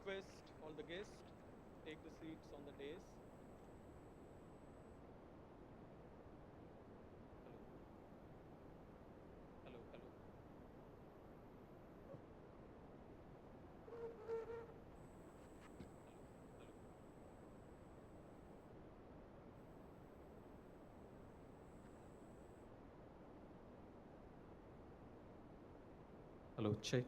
request all the guests take the seats on the dais. Hello, hello, hello. Hello, hello. Hello, check.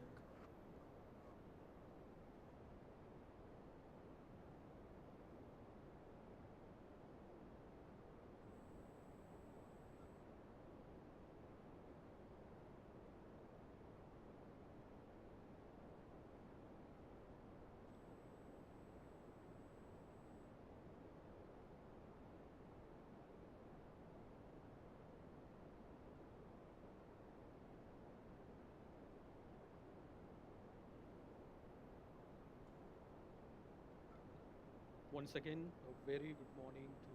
Once again, a very good morning to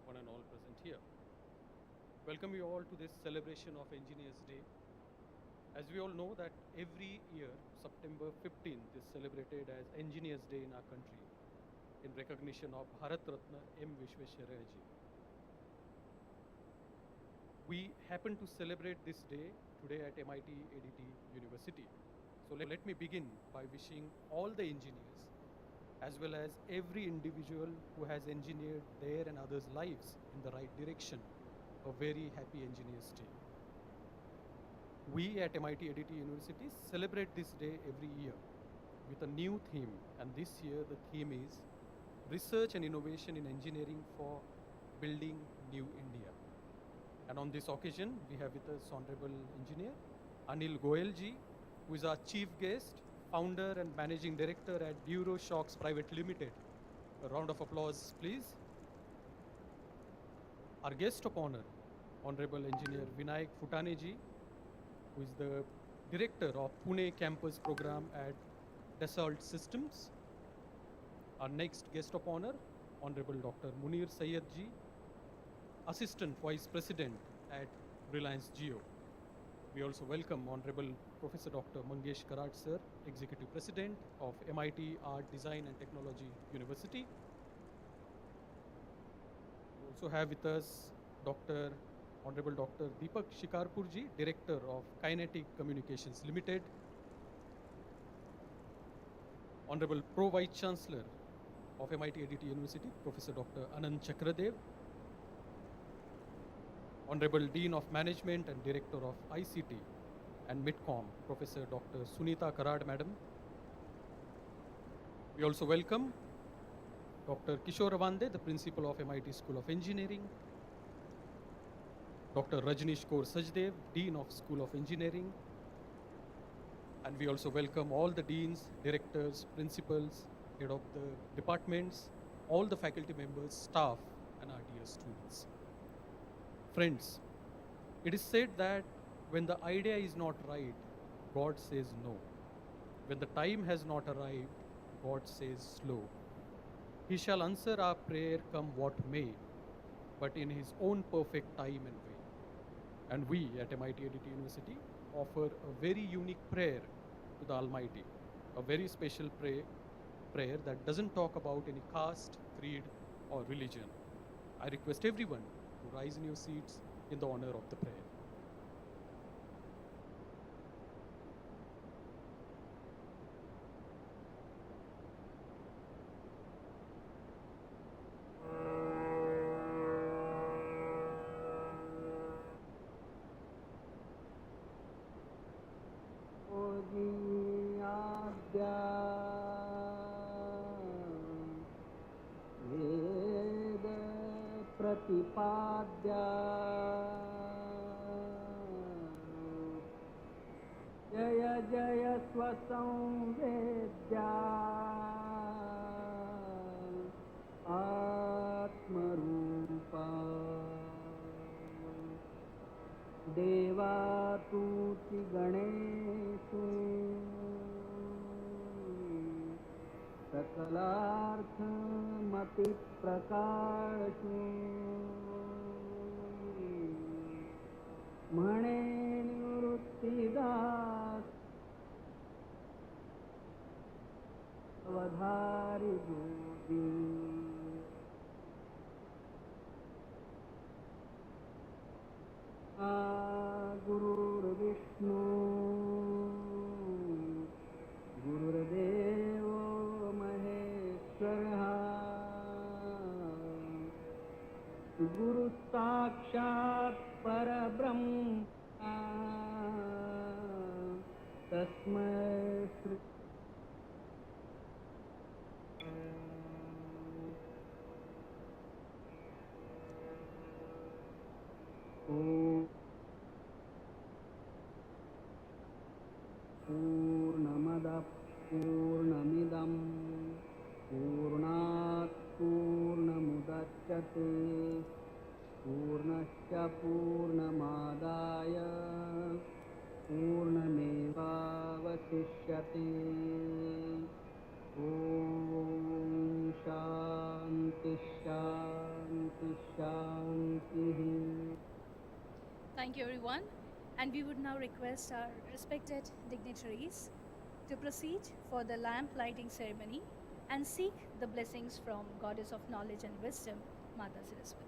one and all present here. Welcome you all to this celebration of Engineers Day. As we all know that every year, September 15th is celebrated as Engineers Day in our country in recognition of Bharat Ratna M. Visvesvaraya ji. We happen to celebrate this day today at MIT-ADT University. So let me begin by wishing all the engineers as well as every individual who has engineered their and others' lives in the right direction a very happy Engineers Day. We at MIT-ADT University celebrate this day every year with a new theme, and this year the theme is Research and Innovation in Engineering for Building New India. And on this occasion, we have with us Honorable Engineer Anil Goel ji, who is our chief guest, founder and managing director at DuroShocks Private Limited. A round of applause, please. Our guest of honor, Honorable Engineer Vinayak Futane ji, who is the director of Pune campus program at Dassault Systems. Our next guest of honor, Honorable Dr. Munir Syed ji, Assistant Vice President at Reliance Jio. We also welcome Honorable Professor Dr. Mangesh Karat sir, Executive President of MIT Art, Design and Technology University. We also have with us Honorable Dr. Deepak Shikarpur ji, Director of Kinetic Communications Limited. Honorable Pro Vice Chancellor of MIT-ADT University, Professor Dr. Anand Chakradev. Honorable Dean of Management and Director of ICT and Midcom, Professor Dr. Sunita Karad Madam. We also welcome Dr. Kishore Avande, the Principal of MIT School of Engineering. Dr. Rajnish Kaur Sajdev, Dean of School of Engineering. And we also welcome all the deans, directors, principals, head of the departments, all the faculty members, staff, and our dear students. Friends, it is said that when the idea is not right, God says no. When the time has not arrived, God says slow. He shall answer our prayer come what may, but in His own perfect time and way. And we at MIT-ADT University offer a very unique prayer to the Almighty, a very special prayer that doesn't talk about any caste, creed, or religion. I request everyone to rise in your seats in the honor of the prayer. वेद प्रतिपाद्या जय जय स्वसंवेद्या आत्मरूपा देवातुति गणेषु सकलार्थमपि प्रकाशु म्हणे निवृत्तिदास धारि दूधी गुरुर्विष्णु गुरुर्देवो महेश्वरः गुरुसाक्षात् परब्रह्म तस्मै श्री पूर्णमदः पूर्णमिदं पूर्णात् पूर्णमुदच्यते पूर्णश्च पूर्णमादाय पूर्णमेवावशिष्यते ॐ शान्ति शान्ति शान्तिः. Thank you, everyone. And we would now request our respected dignitaries to proceed for the lamp lighting ceremony and seek the blessings from Goddess of Knowledge and Wisdom, Mata Saraswati.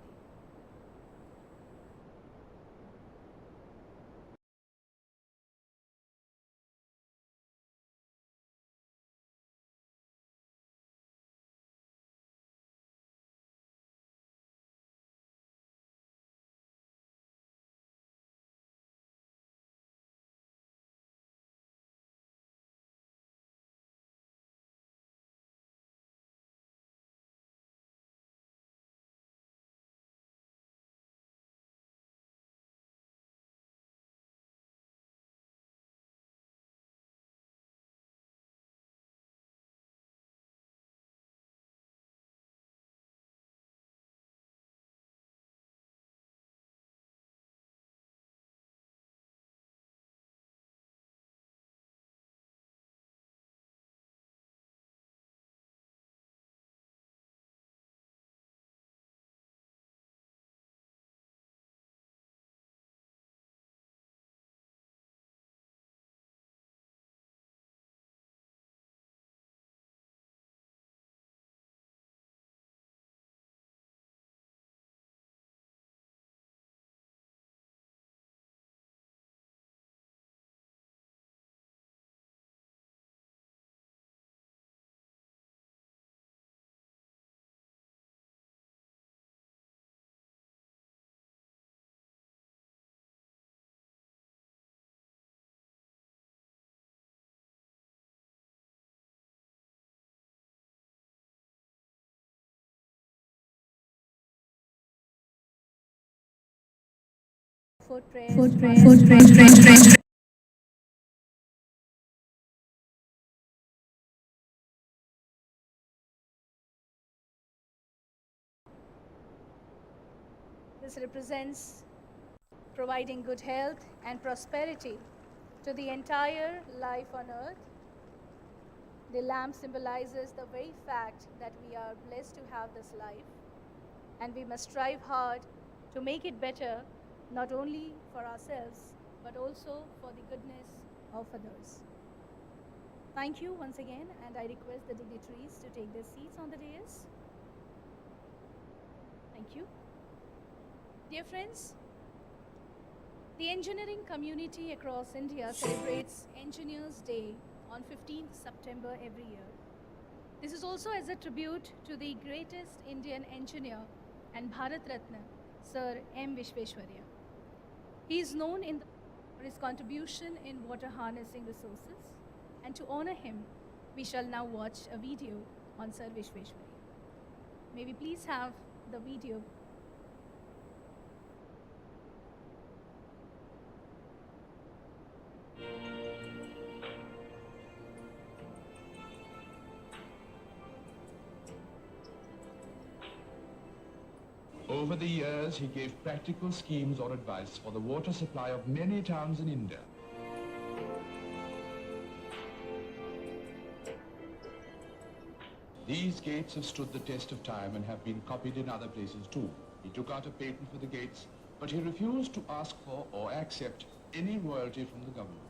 For prayers. This represents providing good health and prosperity to the entire life on earth. The lamp symbolizes the very fact that we are blessed to have this life, and we must strive hard to make it better, not only for ourselves, but also for the goodness of others. Thank you once again, and I request the dignitaries to take their seats on the dais. Thank you. Dear friends, the engineering community across India celebrates Engineers' Day on 15th September every year. This is also as a tribute to the greatest Indian engineer and Bharat Ratna, Sir M. Visvesvaraya. He is known for his contribution in water harnessing resources, and to honor him, we shall now watch a video on Sir Visvesvaraya. May we please have the video. Over the years, he gave practical schemes or advice for the water supply of many towns in India. These gates have stood the test of time and have been copied in other places too. He took out a patent for the gates, but he refused to ask for or accept any royalty from the government.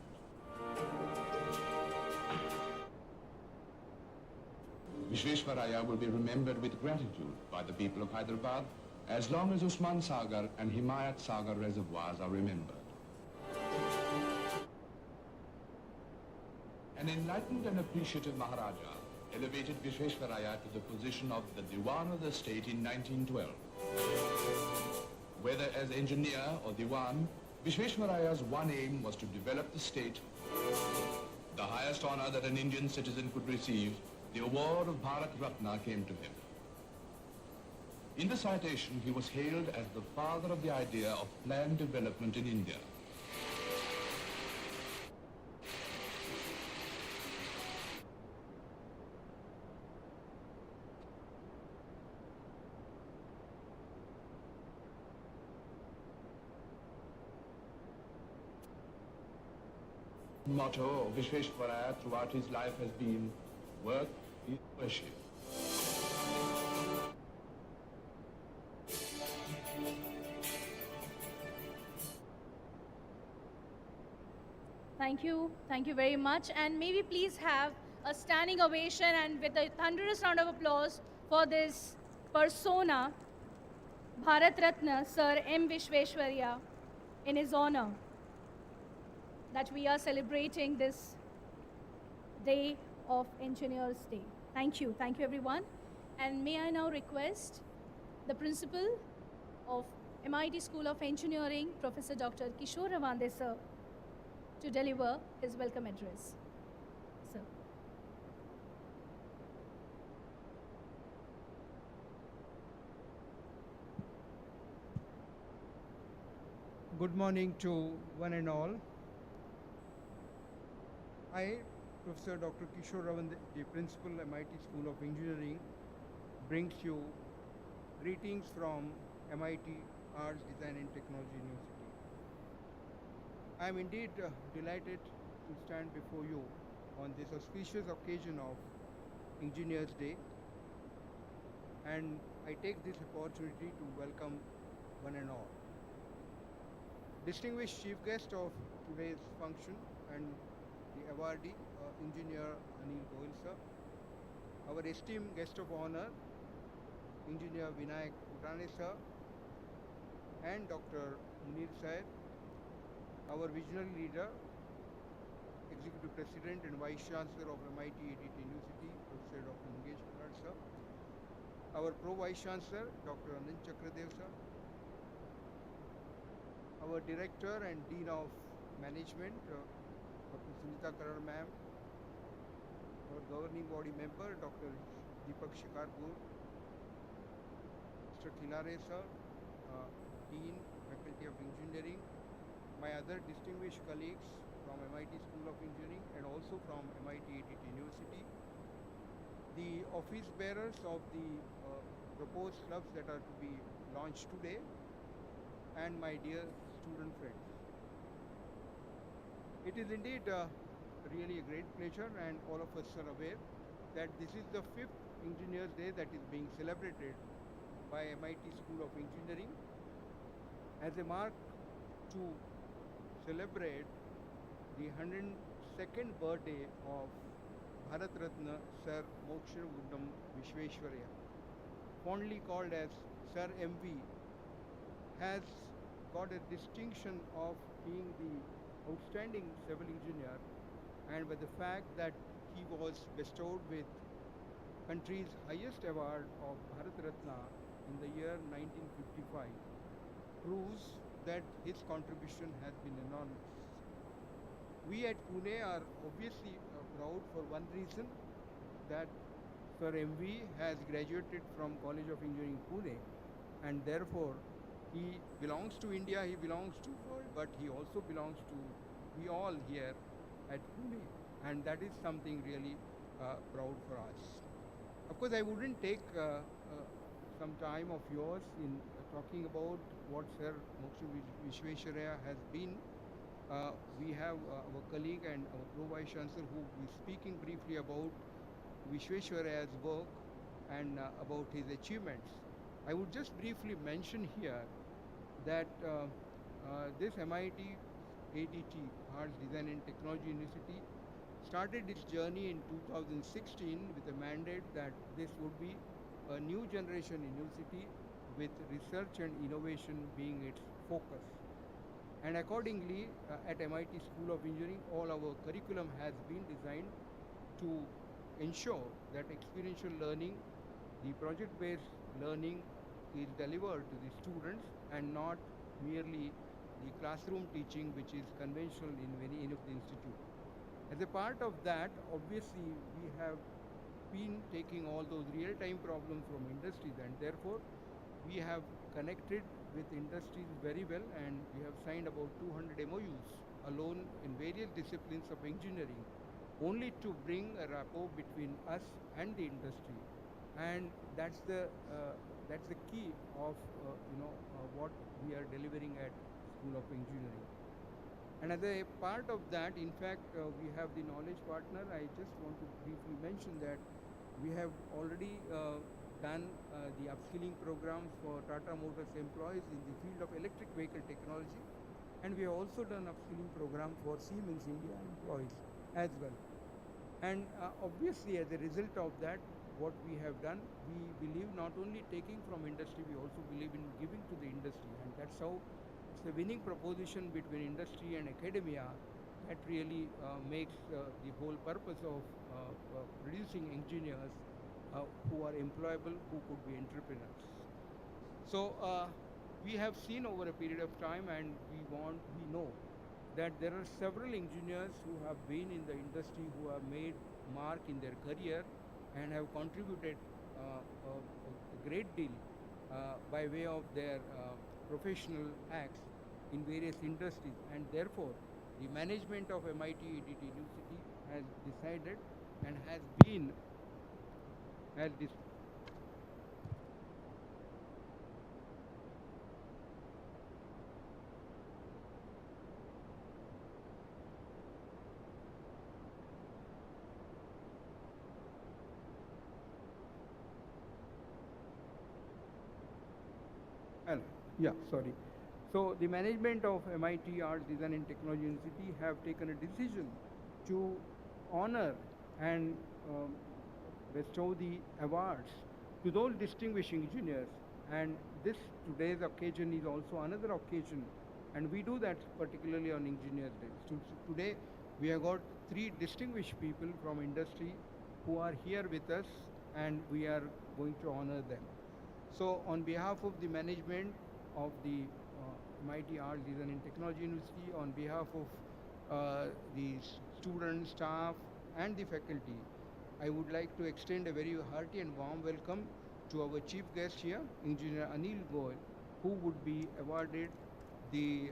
Visvesvaraya will be remembered with gratitude by the people of Hyderabad as long as Usman Sagar and Himayat Sagar reservoirs are remembered. An enlightened and appreciative Maharaja elevated Visvesvaraya to the position of the Diwan of the state in 1912. Whether as engineer or Diwan, Visvesvaraya's one aim was to develop the state. The highest honor that an Indian citizen could receive, the award of Bharat Ratna, came to him. In the citation, he was hailed as the father of the idea of planned development in India. Motto of Visvesvaraya throughout his life has been, work is worship. Thank you very much. And may we please have a standing ovation and with a thunderous round of applause for this persona, Bharat Ratna Sir M. Visvesvaraya, in his honor that we are celebrating this Day of Engineers Day. Thank you everyone. And may I now request the Principal of MIT School of Engineering, Professor Dr. Kishore Ravande sir, to deliver his welcome address. Sir. Good morning to one and all. I, Professor Dr. Kishore Ravande, the Principal, MIT School of Engineering, brings you greetings from MIT Arts, Design and Technology University. I am indeed delighted to stand before you on this auspicious occasion of Engineers Day, and I take this opportunity to welcome one and all. Distinguished chief guest of today's function and the awardee, Engineer Anil Goel sir, our esteemed guest of honor, Engineer Vinayak Futane sir, and Dr. Munir Syed, our visionary leader, Executive President and Vice Chancellor of MIT-ADT University, Professor Dr. Munir Syed sir, our Pro Vice Chancellor, Dr. Anil Chakradev sir, our Director and Dean of Management, Dr. Sunita Karar ma'am, our governing body member, Dr. Deepak Shikarpur, Mr. Khilare sir, Dean, Faculty of Engineering, my other distinguished colleagues from MIT School of Engineering and also from MIT-ADT University, the office bearers of the proposed clubs that are to be launched today, and my dear student friends. It is indeed really a great pleasure, and all of us are aware that this is the 5th Engineers Day that is being celebrated by MIT School of Engineering as a mark to celebrate the 102nd birthday of Bharat Ratna Sir Moksha Guddam Visvesvaraya, fondly called as Sir MV, has got a distinction of being the outstanding civil engineer, and by the fact that he was bestowed with country's highest award of Bharat Ratna in the year 1955 proves that his contribution has been enormous. We at Pune are obviously proud for one reason, that Sir MV has graduated from College of Engineering Pune, and therefore he belongs to India, he belongs to world, but he also belongs to we all here at Pune, and that is something really proud for us. Of course, I wouldn't take some time of yours in talking about what Sir Moksha Visvesvaraya has been. We have our colleague and our Pro Vice Chancellor who will be speaking briefly about Visvesvaraya's work and about his achievements. I would just briefly mention here that this MIT-ADT Arts, Design and Technology University started its journey in 2016 with a mandate that this would be a new generation university with research and innovation being its focus. And accordingly, at MIT School of Engineering, all our curriculum has been designed to ensure that experiential learning, the project-based learning is delivered to the students and not merely the classroom teaching which is conventional in many of the institutes. As a part of that, obviously, we have been taking all those real-time problems from industries, and therefore we have connected with industries very well, and we have signed about 200 MOUs alone in various disciplines of engineering, only to bring a rapport between us and the industry. And that's the key of what we are delivering at School of Engineering. And as a part of that, in fact, we have the knowledge partner. I just want to briefly mention that we have already done the upskilling programs for Tata Motors employees in the field of electric vehicle technology, and we have also done upskilling program for Siemens India employees as well. And obviously, as a result of that, what we have done, we believe not only taking from industry, we also believe in giving to the industry, and that's how it's a winning proposition between industry and academia that really makes the whole purpose of producing engineers who are employable, who could be entrepreneurs. So we have seen over a period of time, and we know that there are several engineers who have been in the industry, who have made mark in their career and have contributed a great deal by way of their professional acts in various industries, and therefore the management of MIT-ADT University has decided and has sorry. So the management of MIT Arts, Design and Technology University have taken a decision to honor and bestow the awards to those distinguished engineers. And this today's occasion is also another occasion, and we do that particularly on Engineers Day. So today we have got 3 distinguished people from industry who are here with us, and we are going to honor them. So on behalf of the management of the MIT Arts, Design and Technology University, on behalf of the students, staff and the faculty, I would like to extend a very hearty and warm welcome to our chief guest here, Engineer Anil Goel, who would be awarded the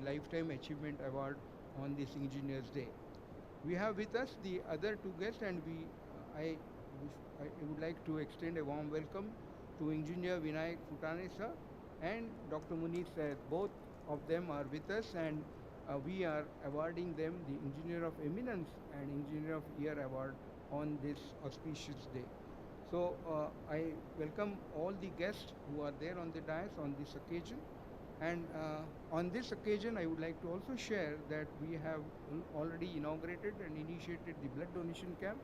Lifetime Achievement Award on this Engineers Day. We have with us the other 2 guests, and I would like to extend a warm welcome to Engineer Vinayak Futane sir and Dr. Munir Syed. Both of them are with us, and we are awarding them the Engineer of Eminence and Engineer of Year Award on this auspicious day. So I welcome all the guests who are there on the dais on this occasion. And on this occasion, I would like to also share that we have already inaugurated and initiated the blood donation camp,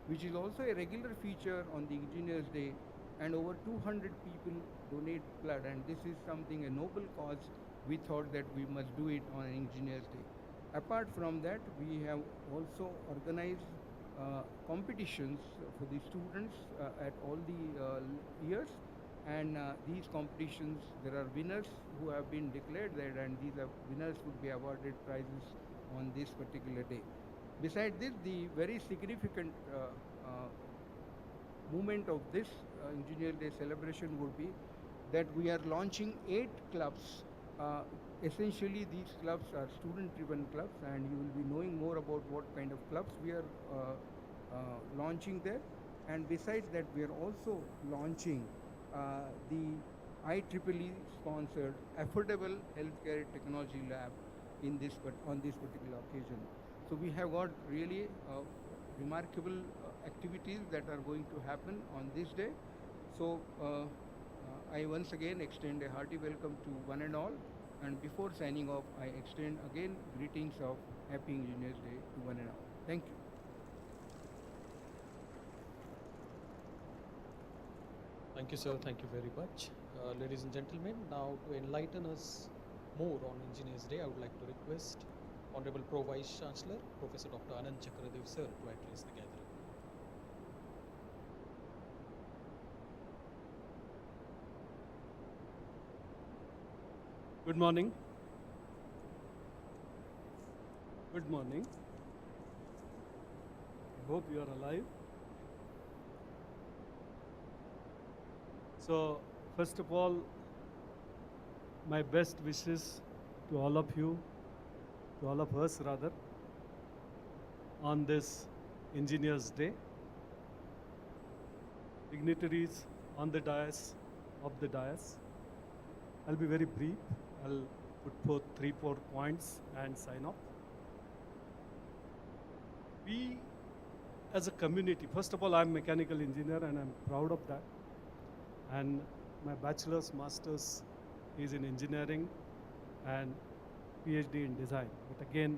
which is also a regular feature on the Engineers Day, and over 200 people donate blood, and this is something, a noble cause. We thought that we must do it on an Engineers Day. Apart from that, we have also organized competitions for the students at all the years, and these competitions, there are winners who have been declared there, and these winners would be awarded prizes on this particular day. Besides this, the very significant moment of this Engineer Day celebration would be that we are launching 8 clubs. Essentially, these clubs are student-driven clubs, and you will be knowing more about what kind of clubs we are launching there. And besides that, we are also launching the IEEE sponsored Affordable Healthcare Technology Lab on this particular occasion. So we have got really remarkable activities that are going to happen on this day. So I once again extend a hearty welcome to one and all, And before signing off, I extend again greetings of Happy Engineers Day to one and all. Thank you. Thank you, sir. Thank you very much. Ladies and gentlemen, now to enlighten us more on Engineers Day, I would like to request Honorable Pro Vice Chancellor, Professor Dr. Anand Chakradev, sir, to address the gathering. Good morning. Good morning. I hope you are alive. So, first of all, my best wishes to all of you, to all of us rather, on this Engineers Day. Dignitaries on the dais, of the dais. I'll be very brief. I'll put forth 3-4 points and sign off. We as a community, first of all, I'm a mechanical engineer and I'm proud of that. And my bachelor's, master's is in engineering and PhD in design. But again,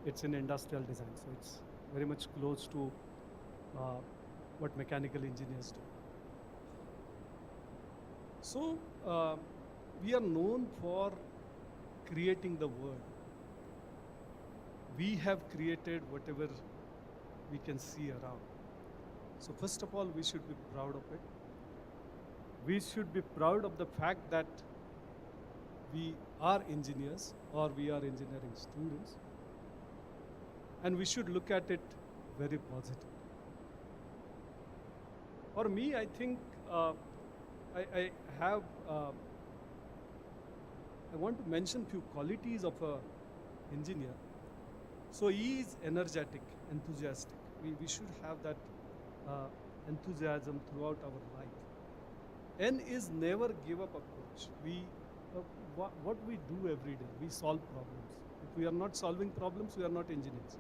it's in industrial design, so it's very much close to what mechanical engineers do. So, we are known for creating the world. We have created whatever we can see around. So first of all, we should be proud of it. We should be proud of the fact that we are engineers or we are engineering students. And we should look at it very positive. For me, I think I want to mention few qualities of an engineer. So he is energetic, enthusiastic. We should have that enthusiasm throughout our life. N is never give up approach. What we do every day, we solve problems. If we are not solving problems, we are not engineers.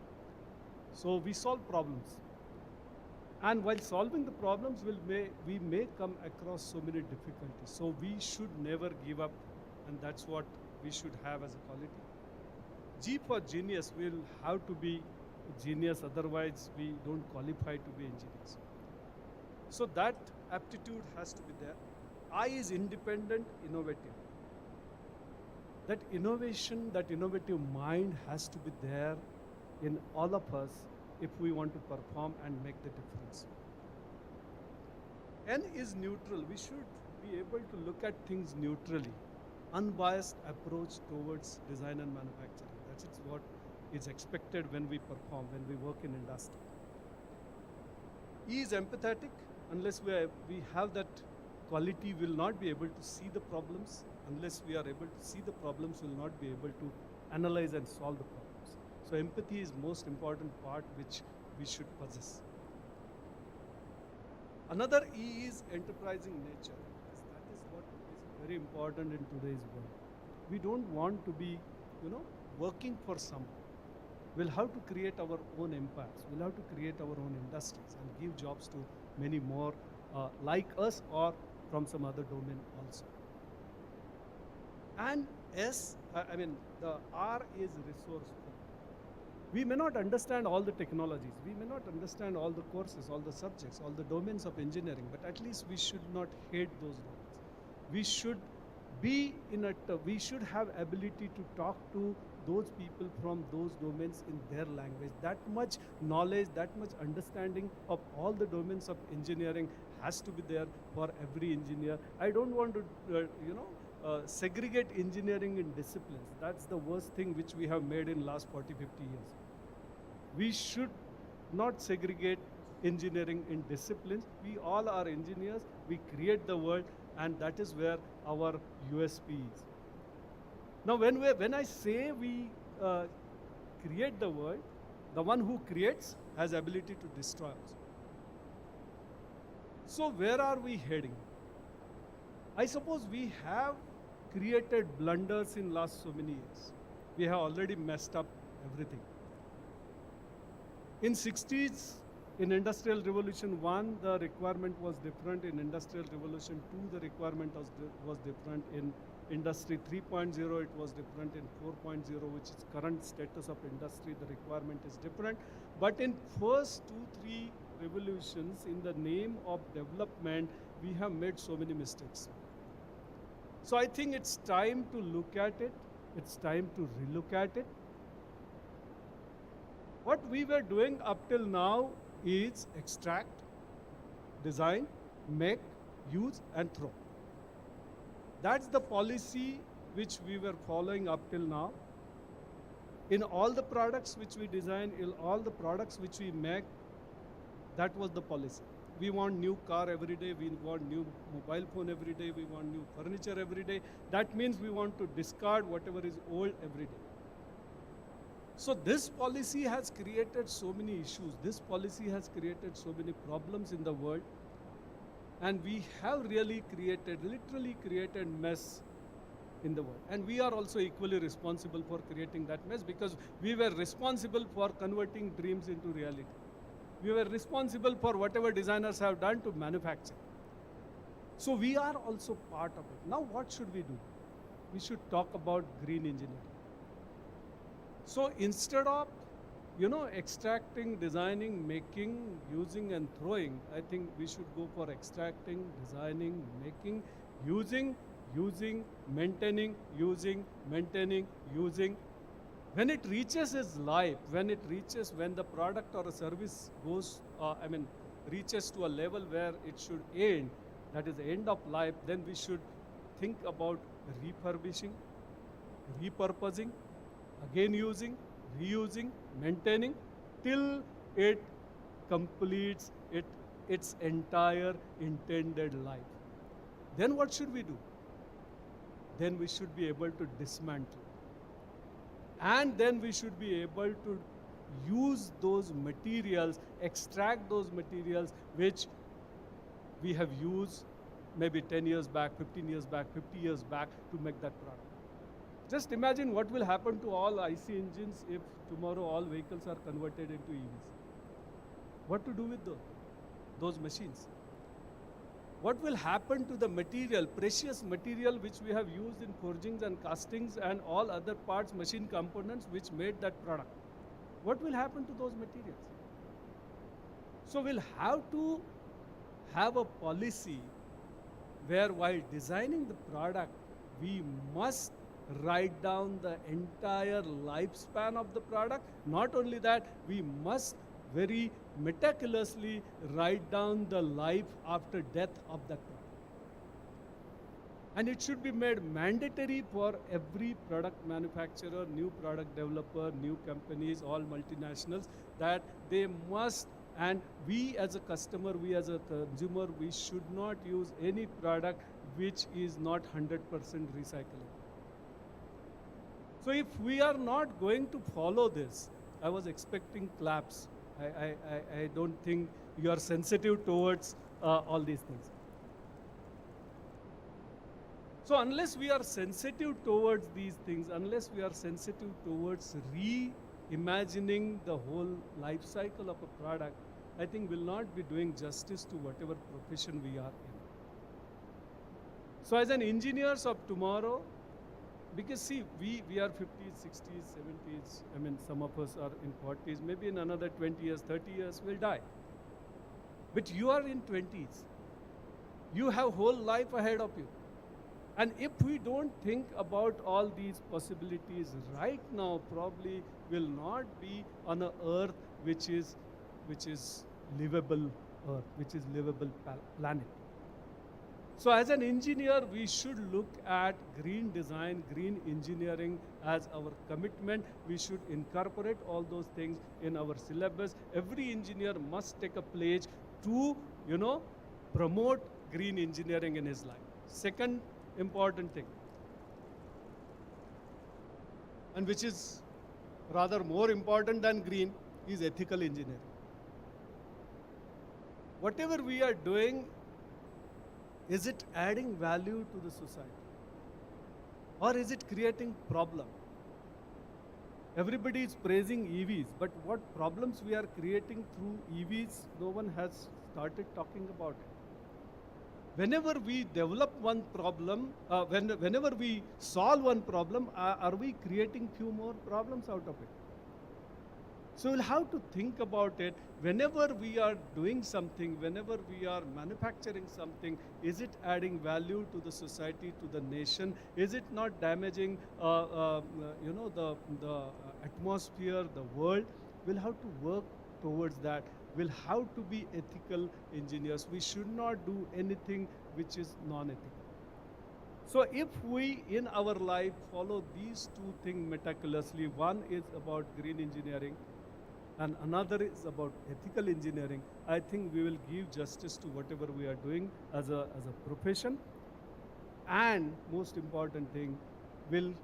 So we solve problems. And while solving the problems, we may come across so many difficulties. So we should never give up, and that's what we should have as a quality. G for genius, we'll have to be genius, otherwise we don't qualify to be engineers. So that aptitude has to be there. I is independent, innovative. That innovation, that innovative mind has to be there in all of us if we want to perform and make the difference. N is neutral. We should be able to look at things neutrally. Unbiased approach towards design and manufacturing. That is what is expected when we perform, when we work in industry. E is empathetic. Unless we have that quality, we will not be able to see the problems. Unless we are able to see the problems, we will not be able to analyze and solve the problems. So empathy is most important part which we should possess. Another E is enterprising nature. That is what is very important in today's world. We don't want to be, working for someone. We'll have to create our own empires. We'll have to create our own industries and give jobs to many more like us or from some other domain also. And S, the R is resourceful. We may not understand all the technologies. We may not understand all the courses, all the subjects, all the domains of engineering, but at least we should not hate those domains. We should be we should have ability to talk to those people from those domains in their language. That much knowledge, that much understanding of all the domains of engineering has to be there for every engineer. I don't want to, segregate engineering in disciplines. That's the worst thing which we have made in last 40, 50 years. We should not segregate engineering in disciplines. We all are engineers. We create the world, and that is where our USP is. Now, when I say we create the world, the one who creates has ability to destroy also. So where are we heading? I suppose we have created blunders in last so many years. We have already messed up everything. In 60s, in Industrial Revolution 1, the requirement was different. In Industrial Revolution 2, the requirement was different. In Industry 3.0, it was different. In 4.0, which is current status of industry, the requirement is different. But in first 2-3 revolutions, in the name of development, we have made so many mistakes. So I think it's time to look at it. It's time to relook at it. What we were doing up till now is extract, design, make, use, and throw. That's the policy which we were following up till now. In all the products which we design, in all the products which we make, that was the policy. We want new car every day, we want new mobile phone every day, we want new furniture every day. That means we want to discard whatever is old every day. So this policy has created so many issues. This policy has created so many problems in the world. And we have really literally created mess in the world. And we are also equally responsible for creating that mess, because we were responsible for converting dreams into reality. We were responsible for whatever designers have done to manufacture. So we are also part of it. Now what should we do? We should talk about green engineering. So instead of extracting, designing, making, using and throwing, I think we should go for extracting, designing, making, using, maintaining, using. When it reaches its life, when the product or a service reaches to a level where it should end, that is the end of life, then we should think about refurbishing, repurposing, again using, reusing, maintaining, till it completes its entire intended life. Then what should we do? Then we should be able to dismantle. And then we should be able to use those materials, extract those materials which we have used maybe 10 years back, 15 years back, 50 years back to make that product. Just imagine what will happen to all IC engines if tomorrow all vehicles are converted into EVs. What to do with those machines? What will happen to the material, precious material which we have used in forgings and castings and all other parts, machine components which made that product? What will happen to those materials? So we'll have to have a policy where while designing the product, we must write down the entire lifespan of the product. Not only that, we must very meticulously write down the life after death of that product. And it should be made mandatory for every product manufacturer, new product developer, new companies, all multinationals, that they must, and we as a customer, we as a consumer, we should not use any product which is not 100% recyclable. So if we are not going to follow this, I was expecting claps. I don't think you are sensitive towards all these things. So unless we are sensitive towards these things, unless we are sensitive towards reimagining the whole life cycle of a product, I think we'll not be doing justice to whatever profession we are in. So as an engineers of tomorrow, because see, we are 50s, 60s, 70s, I mean some of us are in 40s, maybe in another 20 years, 30 years we'll die. But you are in 20s. You have whole life ahead of you. And if we don't think about all these possibilities right now, probably will not be on an earth which is livable earth, which is livable planet. So as an engineer, we should look at green design, green engineering as our commitment. We should incorporate all those things in our syllabus. Every engineer must take a pledge to, promote green engineering in his life. Second important thing, and which is rather more important than green, is ethical engineering. Whatever we are doing, is it adding value to the society? Or is it creating problem? Everybody is praising EVs, but what problems we are creating through EVs, no one has started talking about it. Whenever we develop one problem, whenever we solve one problem, are we creating few more problems out of it? So we'll have to think about it. Whenever we are doing something, whenever we are manufacturing something, is it adding value to the society, to the nation? Is it not damaging, the atmosphere, the world? We'll have to work towards that. We'll have to be ethical engineers. We should not do anything which is non-ethical. So if we in our life follow these two things meticulously, one is about green engineering and another is about ethical engineering, I think we will give justice to whatever we are doing as a profession. And most important thing, will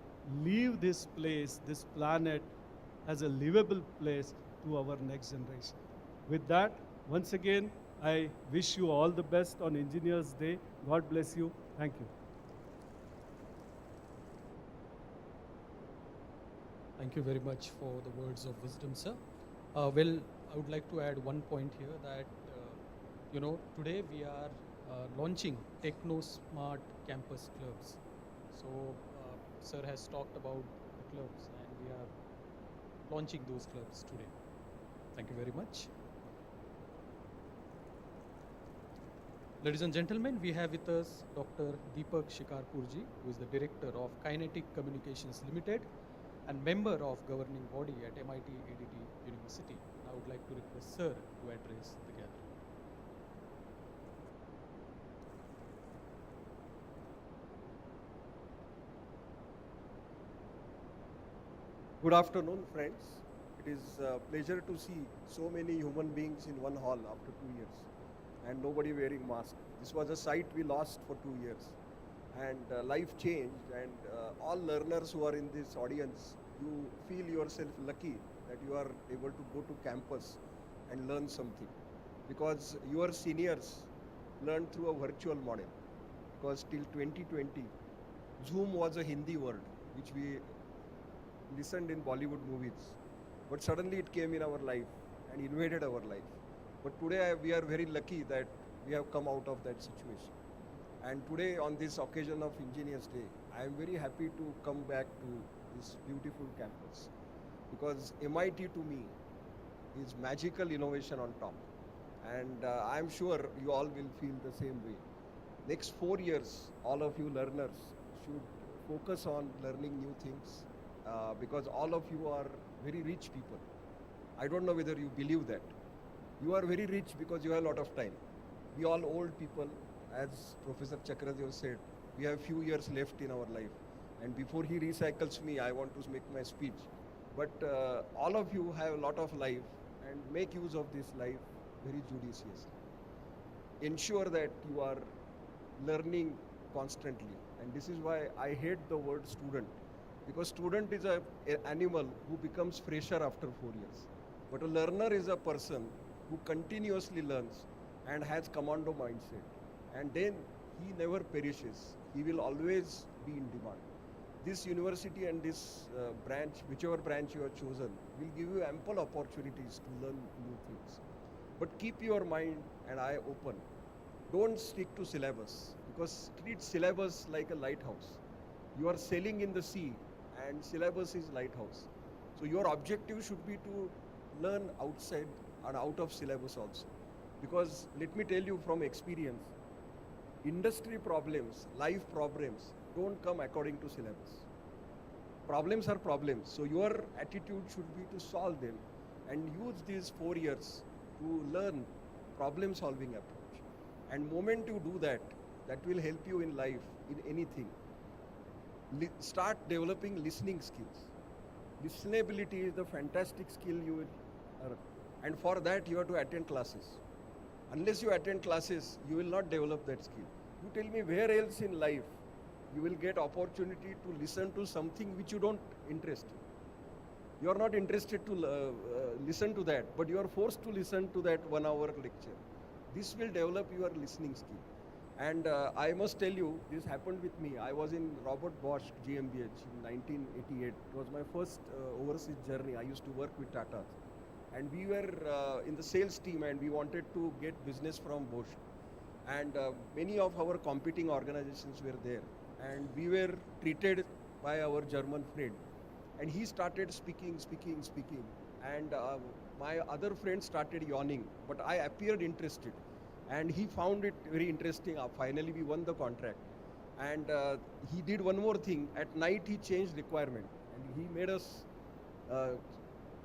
leave this place, this planet, as a livable place to our next generation. With that, once again, I wish you all the best on Engineers Day. God bless you. Thank you. Thank you very much for the words of wisdom, sir. Well, I would like to add one point here that, today we are launching Techno Smart Campus Clubs. So, sir has talked about the clubs and we are launching those clubs today. Thank you very much. Ladies and gentlemen, we have with us Dr. Deepak Shikarpurji, who is the Director of Kinetic Communications Limited and member of governing body at MIT-ADT University. I would like to request sir to address the gathering. Good afternoon, friends. It is a pleasure to see so many human beings in one hall after 2 years and nobody wearing mask. This was a sight we lost for 2 years. And life changed, and all learners who are in this audience, you feel yourself lucky that you are able to go to campus and learn something, because your seniors learned through a virtual model, because till 2020 Zoom was a Hindi word which we listened in Bollywood movies, but suddenly it came in our life and invaded our life. But today we are very lucky that we have come out of that situation. And today, on this occasion of Engineers Day, I am very happy to come back to this beautiful campus, because MIT to me is magical innovation on top. And I am sure you all will feel the same way. Next 4 years, all of you learners should focus on learning new things, because all of you are very rich people. I don't know whether you believe that. You are very rich because you have a lot of time. We all old people, as Professor Chakradev said, we have few years left in our life. And before he recycles me, I want to make my speech. But all of you have a lot of life, and make use of this life very judiciously. Ensure that you are learning constantly. And this is why I hate the word student, because student is an animal who becomes fresher after 4 years. But a learner is a person who continuously learns and has commando mindset. And then he never perishes. He will always be in demand. This university and this branch, whichever branch you have chosen, will give you ample opportunities to learn new things. But keep your mind and eye open. Don't stick to syllabus, because treat syllabus like a lighthouse. You are sailing in the sea and syllabus is lighthouse. So your objective should be to learn outside and out of syllabus also. Because let me tell you from experience, industry problems, life problems don't come according to syllabus. Problems are problems. So your attitude should be to solve them and use these 4 years to learn problem solving approach. And moment you do that, that will help you in life, in anything. Start developing listening skills. Listenability is the fantastic skill you will earn. And for that you have to attend classes. Unless you attend classes, you will not develop that skill. You tell me where else in life you will get opportunity to listen to something which you don't interest in. You are not interested to listen to that, but you are forced to listen to that 1 hour lecture. This will develop your listening skill. And I must tell you, this happened with me. I was in Robert Bosch GmbH in 1988. It was my first overseas journey. I used to work with Tata. And we were in the sales team and we wanted to get business from Bosch. and many of our competing organizations were there, and we were treated by our German friend, and he started speaking, and my other friend started yawning, but I appeared interested, and he found it very interesting. Finally, we won the contract, and he did one more thing. At night, he changed requirement, and he made us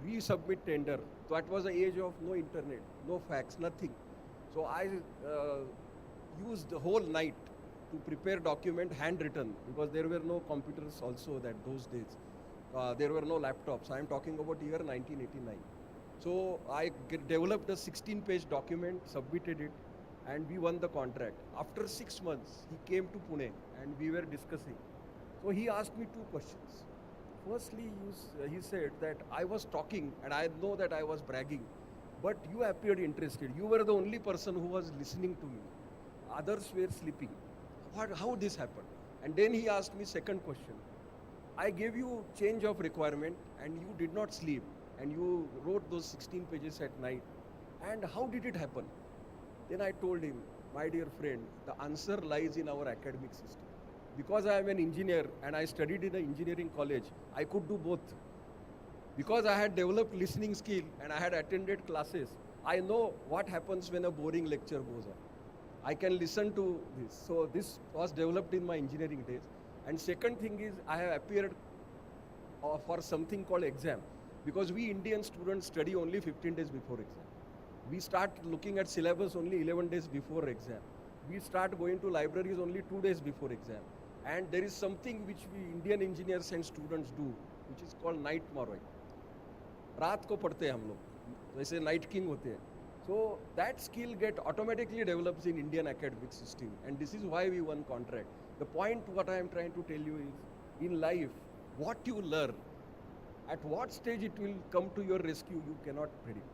resubmit tender. So that was the age of no internet, no fax, nothing. So I used the whole night to prepare document handwritten, because there were no computers also that those days. There were no laptops. I am talking about year 1989. So I developed a 16-page document, submitted it, and we won the contract. After 6 months, he came to Pune and we were discussing. So he asked me two questions. Firstly, he said that I was talking and I know that I was bragging, but you appeared interested. You were the only person who was listening to me. Others were sleeping. How this happened? And then he asked me second question. I gave you change of requirement and you did not sleep, and you wrote those 16 pages at night. And how did it happen? Then I told him, my dear friend, the answer lies in our academic system. Because I am an engineer and I studied in an engineering college, I could do both. Because I had developed listening skill and I had attended classes, I know what happens when a boring lecture goes on. I can listen to this. So this was developed in my engineering days. And second thing is, I have appeared for something called exam. Because we Indian students study only 15 days before exam. We start looking at syllabus only 11 days before exam. We start going to libraries only 2 days before exam. And there is something which we Indian engineers and students do, which is called night morrowing. रात को पढ़ते हैं हम लोग, वैसे night king होते हैं. So that skill automatically develops in Indian academic system, and this is why we won contract. The point what I am trying to tell you is, in life, what you learn, at what stage it will come to your rescue, you cannot predict.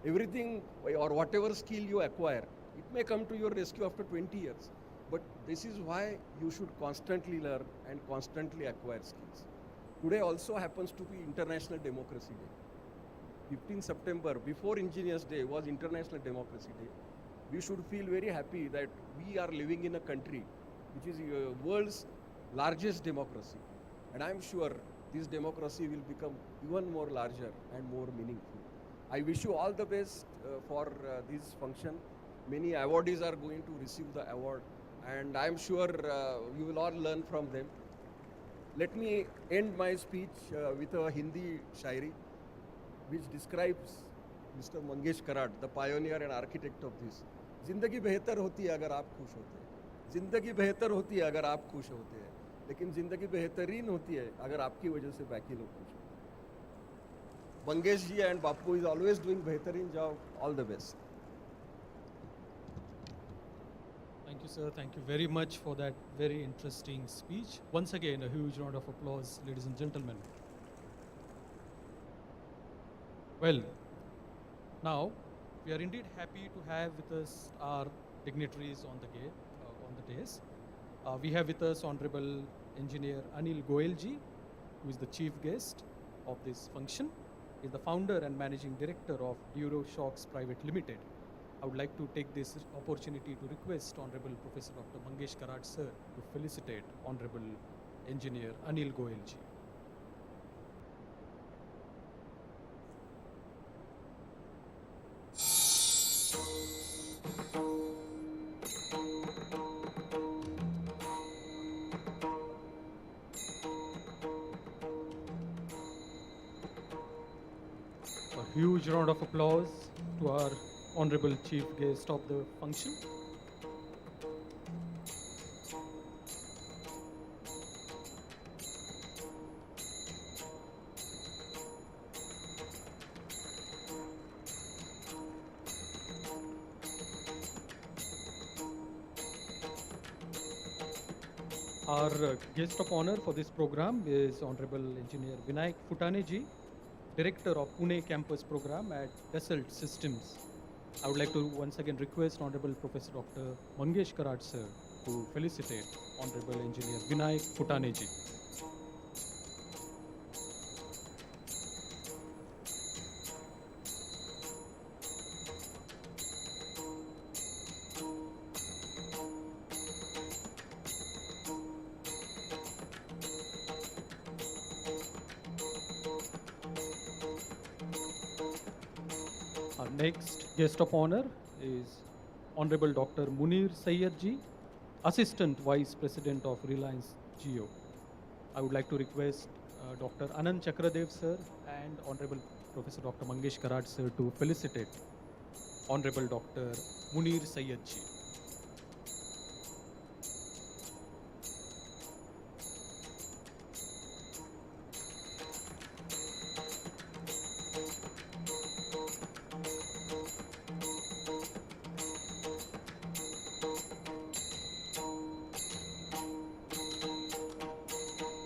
Everything or whatever skill you acquire, it may come to your rescue after 20 years. But this is why you should constantly learn and constantly acquire skills. Today also happens to be International Democracy Day. 15 September, before Engineers Day, was International Democracy Day. We should feel very happy that we are living in a country which is the world's largest democracy. And I am sure this democracy will become even more larger and more meaningful. I wish you all the best for this function. Many awardees are going to receive the award, and I am sure you will all learn from them. Let me end my speech with a Hindi shairi which describes Mr. Mangesh Karad, the pioneer and architect of this. जिंदगी बेहतर होती है अगर आप खुश होते हैं, जिंदगी बेहतर होती है अगर आप खुश होते हैं, लेकिन जिंदगी बेहतरीन होती है अगर आपकी वजह से बाकी लोग खुश होते हैं. Mangesh ji and Bapu is always doing बेहतरीन job. All the best. Thank you, sir. Thank you very much for that very interesting speech. Once again, a huge round of applause, ladies and gentlemen. Well, now we are indeed happy to have with us our dignitaries on the dais. We have with us Honorable Engineer Anil Goel ji, who is the chief guest of this function. He is the founder and managing director of DuroShocks Private Limited. I would like to take this opportunity to request Honorable Professor Dr. Mangesh Karad sir to felicitate Honorable Engineer Anil Goel ji. A huge round of applause to our Honorable Chief Guest of the function. Our guest of honor for this program is Honorable Engineer Vinayak Futane ji, Director of Pune Campus Program at Dassault Systems. I would like to once again request Honorable Professor Dr. Mangesh Karad sir to felicitate Honorable Engineer Vinayak Futane ji. Our next guest of honor is Honorable Dr. Munir Syed ji, Assistant Vice President of Reliance Jio. I would like to request Dr. Anand Chakradev sir and Honorable Professor Dr. Mangesh Karad sir to felicitate Honorable Dr. Munir Syed ji.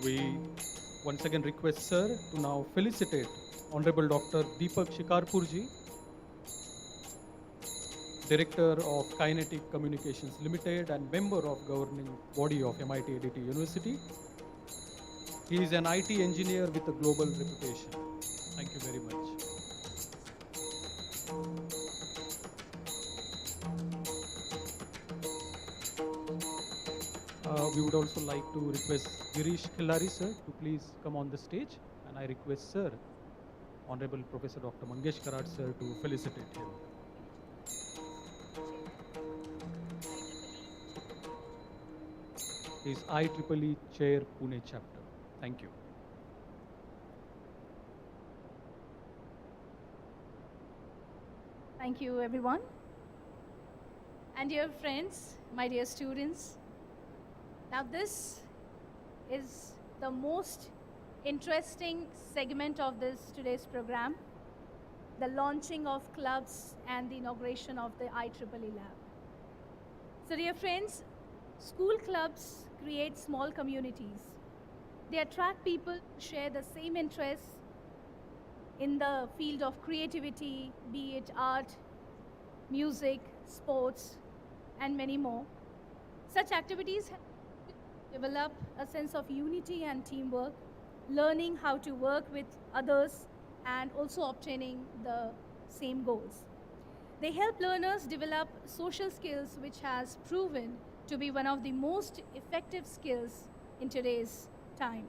We once again request sir to now felicitate Honorable Dr. Deepak Shikarpur ji, Director of Kinetic Communications Limited and member of governing body of MIT-ADT University. He is an IT engineer with a global reputation. Thank you very much. We would also like to request Girish Khilari sir to please come on the stage, and I request sir, Honorable Professor Dr. Mangesh Karad sir to felicitate him. He is IEEE Chair Pune chapter. Thank you. Thank you, everyone. And dear friends, my dear students, now this is the most interesting segment of this today's program, the launching of clubs and the inauguration of the IEEE lab. So dear friends, school clubs create small communities. They attract people who share the same interests in the field of creativity, be it art, music, sports, and many more. Such activities help develop a sense of unity and teamwork, learning how to work with others and also obtaining the same goals. They help learners develop social skills, which has proven to be one of the most effective skills in today's time.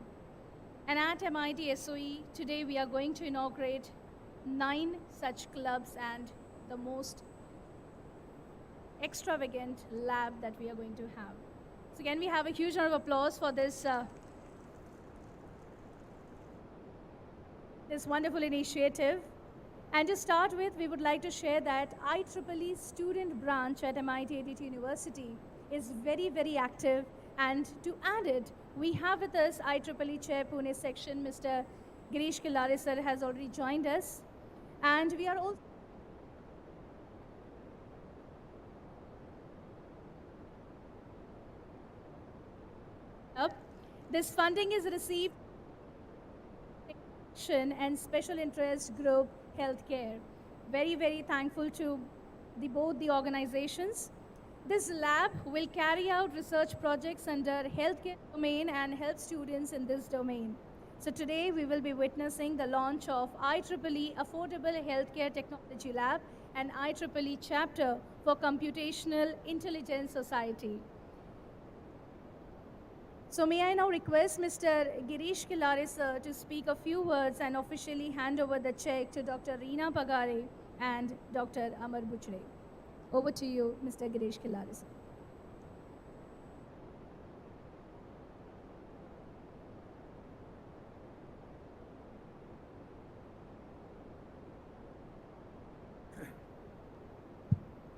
And at MIT SOE, today we are going to inaugurate 9 such clubs and the most extravagant lab that we are going to have. So can we have a huge round of applause for this this wonderful initiative. And to start with, we would like to share that IEEE student branch at MIT-ADT University is very, very active. And to add it, we have with us IEEE Chair Pune section, Mr. Girish Khilari sir has already joined us. And we are also up. This funding is received and special interest group healthcare. Very, very thankful to both the organizations. This lab will carry out research projects under healthcare domain and help students in this domain. So today we will be witnessing the launch of IEEE Affordable Healthcare Technology Lab and IEEE chapter for Computational Intelligence Society. So may I now request Mr. Girish Khilari sir to speak a few words and officially hand over the check to Dr. Reena Pagare and Dr. Amar Buchre. Over to you, Mr. Girish Khilari sir.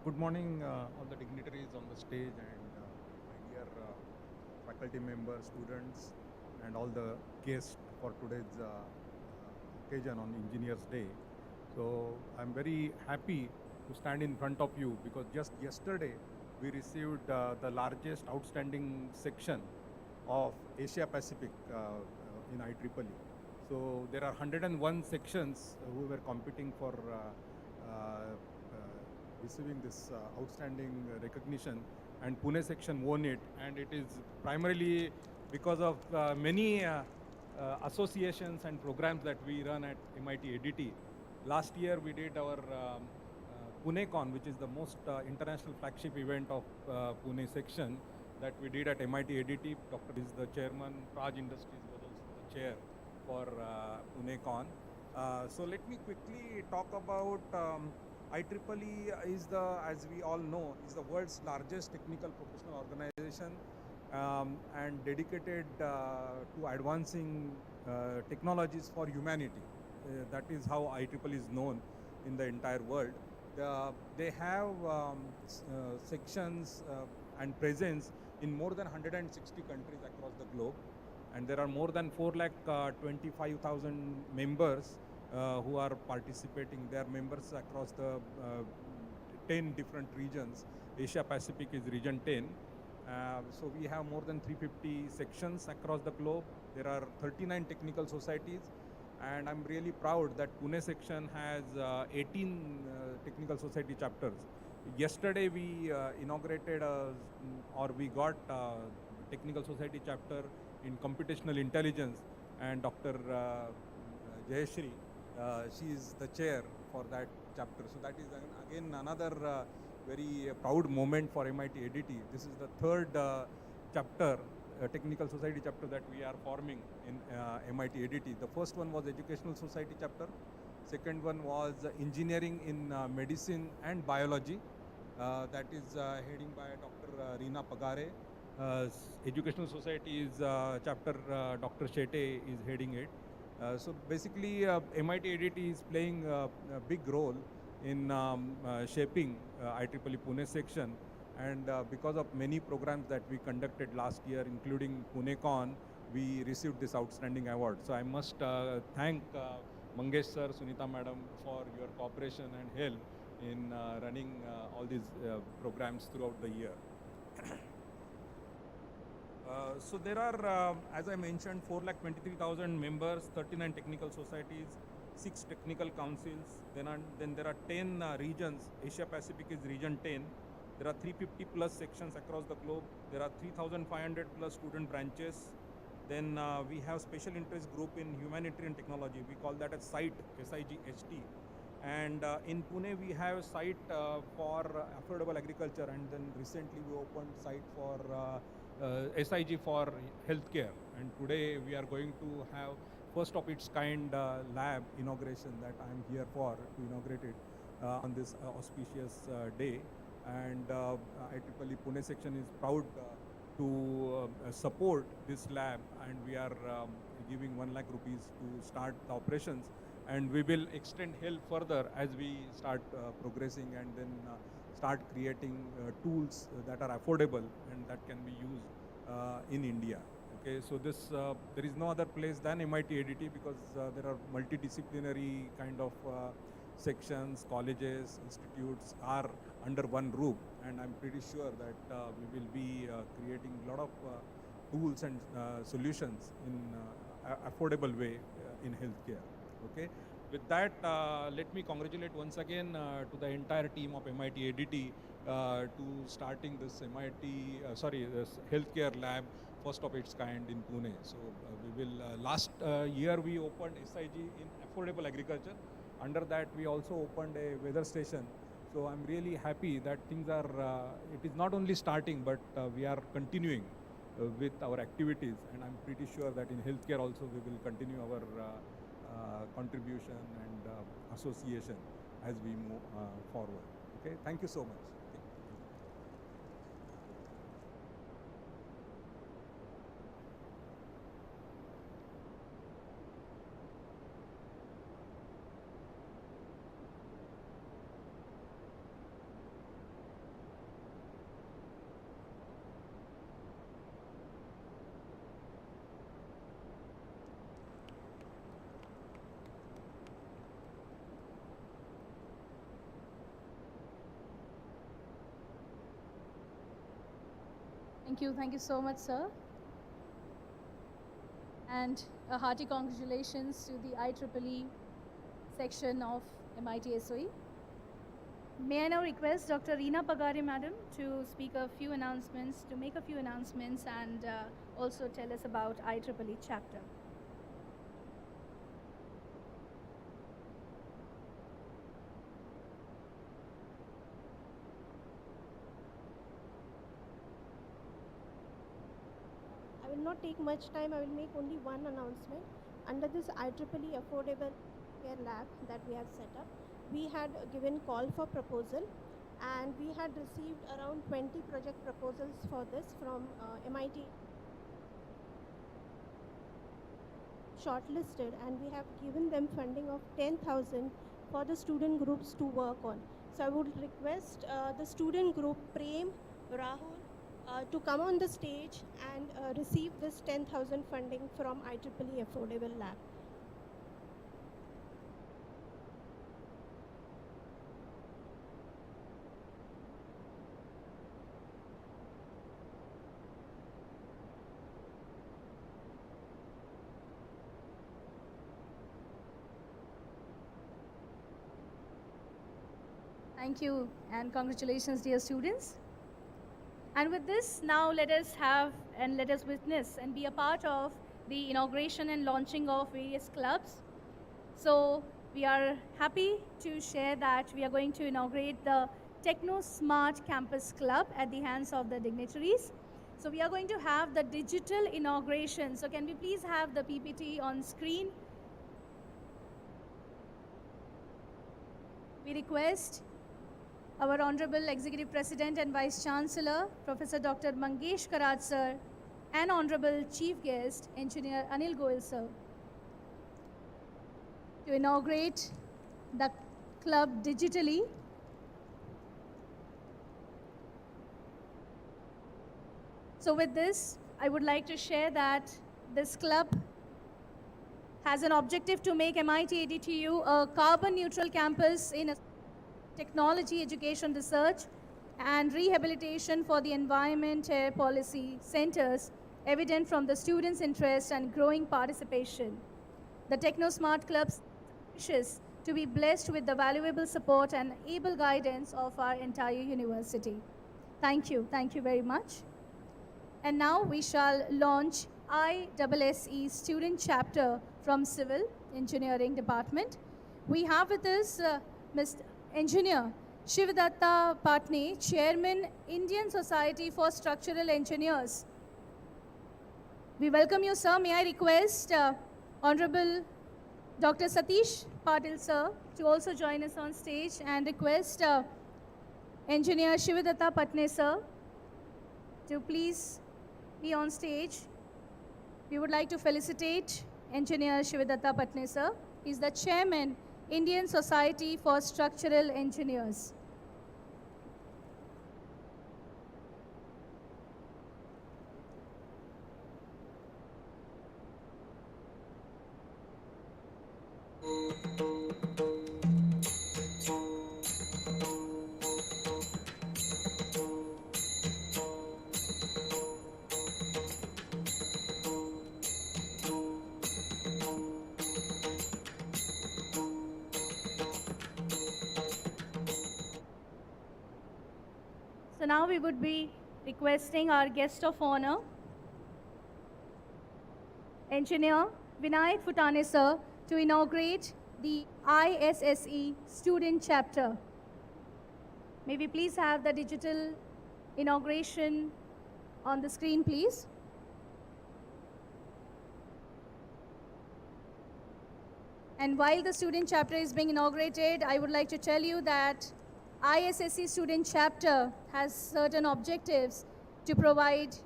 Good morning, all the dignitaries on the stage and my dear faculty members, students, and all the guests for today's occasion on Engineers Day. So I'm very happy to stand in front of you because just yesterday we received the largest outstanding section of Asia Pacific in IEEE. So there are 101 sections who were competing for receiving this outstanding recognition, and Pune section won it, and it is primarily because of many associations and programs that we run at MIT-ADT. Last year we did our PuneCon, which is the most international flagship event of Pune section that we did at MIT-ADT. Dr. is the chairman, Praj Industries was also the chair for PuneCon. So let me quickly talk about IEEE is as we all know, is the world's largest technical professional organization and dedicated to advancing technologies for humanity. That is how IEEE is known in the entire world. They have sections and presence in more than 160 countries across the globe, and there are more than 4,25,000 members who are participating. They are members across the 10 different regions. Asia Pacific is region 10. So we have more than 350 sections across the globe. There are 39 technical societies, and I'm really proud that Pune section has 18 technical society chapters. Yesterday we inaugurated or we got technical society chapter in computational intelligence, and Dr. Jayashri, she is the chair for that chapter. So that is again another very proud moment for MIT-ADT. This is the third chapter, technical society chapter that we are forming in MIT-ADT. The first one was educational society chapter. Second one was engineering in medicine and biology. That is heading by Dr. Reena Pagare. Educational society is chapter Dr. Shete is heading it. So basically MIT-ADT is playing a big role in shaping IEEE Pune section, and because of many programs that we conducted last year, including PuneCon, we received this outstanding award. So I must thank Mangesh sir, Sunita madam for your cooperation and help in running all these programs throughout the year. So there are, as I mentioned, 4,23,000 members, 39 technical societies, 6 technical councils. Then there are 10 regions. Asia Pacific is region 10. There are 350 plus sections across the globe. There are 3,500 plus student branches. Then we have special interest group in humanitarian technology. We call that as SIGHT, SIGHT. And in Pune we have a site for affordable agriculture, and then recently we opened site for SIG for healthcare. And today we are going to have first of its kind lab inauguration that I am here for to inaugurate it on this auspicious day. And IEEE Pune section is proud to support this lab, and we are giving 1 lakh rupees to start the operations, and we will extend help further as we start progressing, and then start creating tools that are affordable and that can be used in India. Okay, so this there is no other place than MIT-ADT, because there are multidisciplinary kind of sections, colleges, institutes are under one roof, and I'm pretty sure that we will be creating a lot of tools and solutions in affordable way in healthcare. Okay, with that, let me congratulate once again to the entire team of MIT-ADT to starting this this healthcare lab, first of its kind in Pune. So we will last year we opened SIG in affordable agriculture. Under that we also opened a weather station. So I'm really happy that things are, it is not only starting, but we are continuing with our activities, and I'm pretty sure that in healthcare also we will continue our contribution and association as we move forward. Okay, thank you so much. Thank you so much, sir. And a hearty congratulations to the IEEE section of MIT SOE. May I now request Dr. Reena Pagare madam to speak a few announcements, to make a few announcements, and also tell us about IEEE chapter. I will not take much time. I will make only one announcement. Under this IEEE Affordable Care Lab that we have set up, we had given call for proposal, and we had received around 20 project proposals for this from MIT. Shortlisted, and we have given them funding of 10,000 for the student groups to work on. So I would request the student group Prem, Rahul to come on the stage and receive this 10,000 funding from IEEE Affordable Lab. Thank you and congratulations, dear students. And with this, now let us have and let us witness and be a part of the inauguration and launching of various clubs. So we are happy to share that we are going to inaugurate the Techno Smart Campus Club at the hands of the dignitaries. So we are going to have the digital inauguration. So can we please have the PPT on screen? We request our Honorable Executive President and Vice Chancellor, Professor Dr. Mangesh Karaj sir, and Honorable Chief Guest, Engineer Anil Goel sir, to inaugurate the club digitally. So with this, I would like to share that this club has an objective to make MIT-ADTU a carbon neutral campus in a technology, education, research, and rehabilitation for the environment air policy centers, evident from the students' interest and growing participation. The Techno Smart Club wishes to be blessed with the valuable support and able guidance of our entire university. Thank you very much. And now we shall launch IEEE student chapter from Civil Engineering Department. We have with us Mr. Engineer Shivadatta Patne, Chairman, Indian Society for Structural Engineers. We welcome you, sir. May I request Honorable Dr. Satish Patil, sir, to also join us on stage, and request Engineer Shivadatta Patne, sir, to please be on stage. We would like to felicitate Engineer Shivadatta Patne, sir. He is the Chairman, Indian Society for Structural Engineers. So now we would be requesting our guest of honor, Engineer Vinayak Futane, sir, to inaugurate the ISSE student chapter. May we please have the digital inauguration on the screen, please. And while the student chapter is being inaugurated, I would like to tell you that ISSE student chapter has certain objectives to provide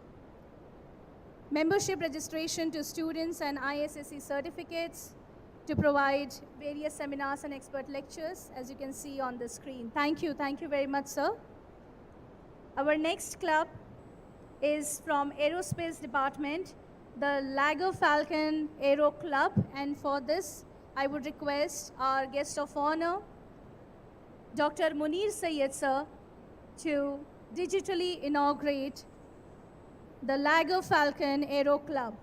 membership registration to students and ISSE certificates, to provide various seminars and expert lectures, as you can see on the screen. Thank you very much, sir. Our next club is from Aerospace Department, the Lager Falcon Aero Club, and for this, I would request our guest of honor, Dr. Munir Syed, sir, to digitally inaugurate the Lager Falcon Aero Club.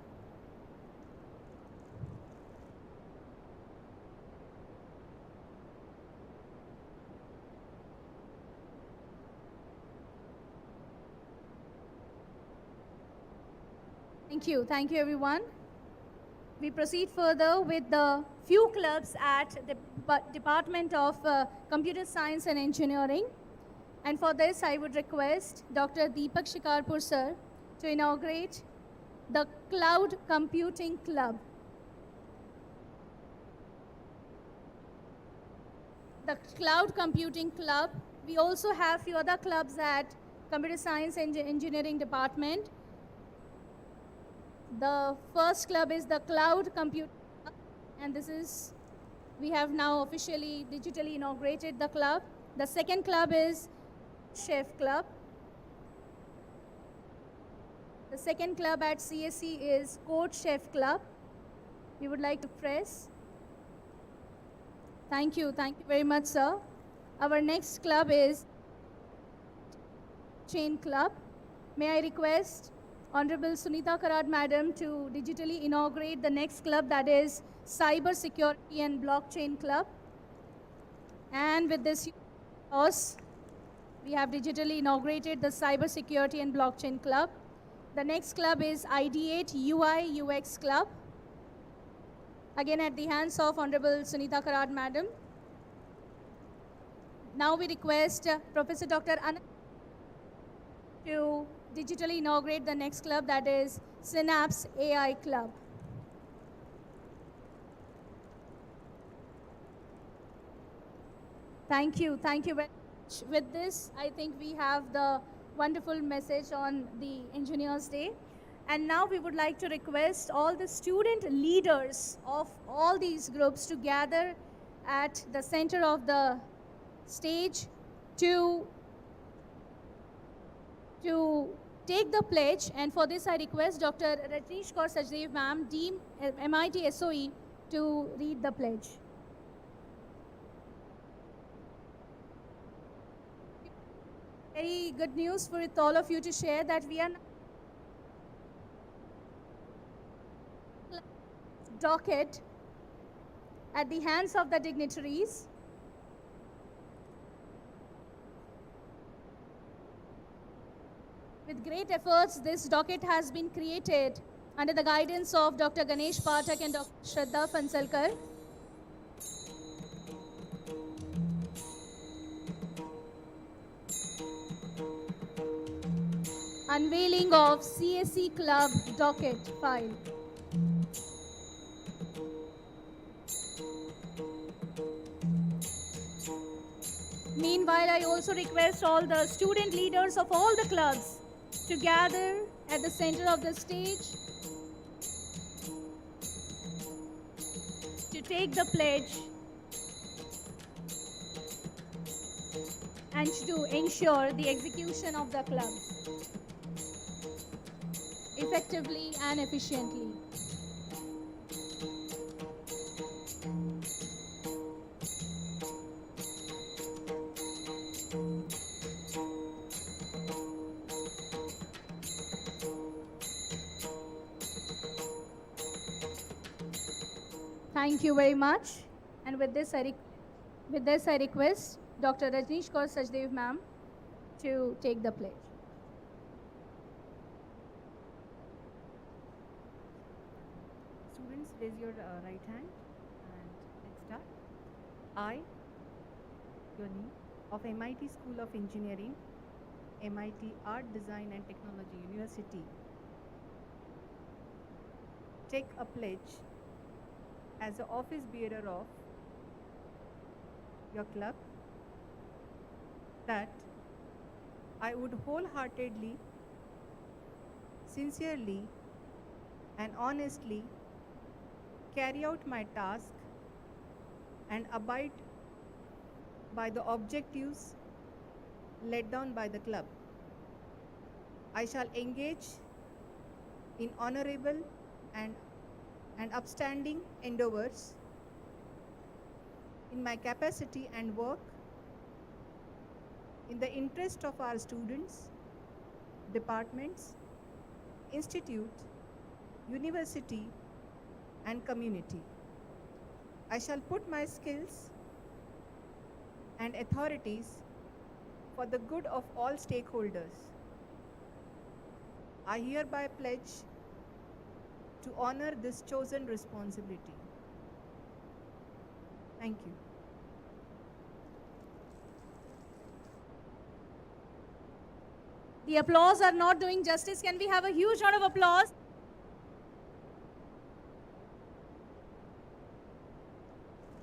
Thank you everyone. We proceed further with the few clubs at the Department of Computer Science and Engineering. And for this, I would request Dr. Deepak Shikarpur, sir, to inaugurate the Cloud Computing Club. the Cloud Computing Club. We also have few other clubs at Computer Science and Engineering Department. The first club is the Cloud Computing Club, and we have now officially digitally inaugurated the club. The second club is Chef Club. The second club at CSE is Code Chef Club. We would like to press. Thank you very much, sir. Our next club is Chain Club. May I request Honorable Sunita Karad Madam to digitally inaugurate the next club, that is Cyber Security and Blockchain Club. And with this applause, we have digitally inaugurated the Cyber Security and Blockchain Club. The next club is IEEE UI UX Club. Again at the hands of Honorable Sunita Karad Madam. Now we request Professor Dr. Anil to digitally inaugurate the next club, that is Synapse AI Club. Thank you very much. With this, I think we have the wonderful message on the Engineers Day. And now we would like to request all the student leaders of all these groups to gather at the center of the stage to take the pledge. And for this, I request Dr. Rajneesh Kaur Sachdev Ma'am, Dean MIT SOE, to read the pledge. Very good news for all of you to share that we are docket at the hands of the dignitaries. With great efforts, this docket has been created under the guidance of Dr. Ganesh Pathak and Dr. Shraddha Pansalkar. Unveiling of CSE Club docket file. Meanwhile, I also request all the student leaders of all the clubs to gather at the center of the stage to take the pledge and to ensure the execution of the clubs effectively and efficiently. Thank you very much. And with this, I request Dr. Rajneesh Kaur Sachdev Ma'am to take the pledge. Students, raise your right hand and let's start. I, your name, of MIT School of Engineering, MIT Art, Design and Technology University, take a pledge as the office bearer of your club that I would wholeheartedly, sincerely and honestly carry out my task and abide by the objectives laid down by the club. I shall engage in honorable and upstanding endeavors in my capacity and work in the interest of our students, departments, institute, university, and community. I shall put my skills and authorities for the good of all stakeholders. I hereby pledge to honor this chosen responsibility. Thank you. The applause are not doing justice. Can we have a huge round of applause?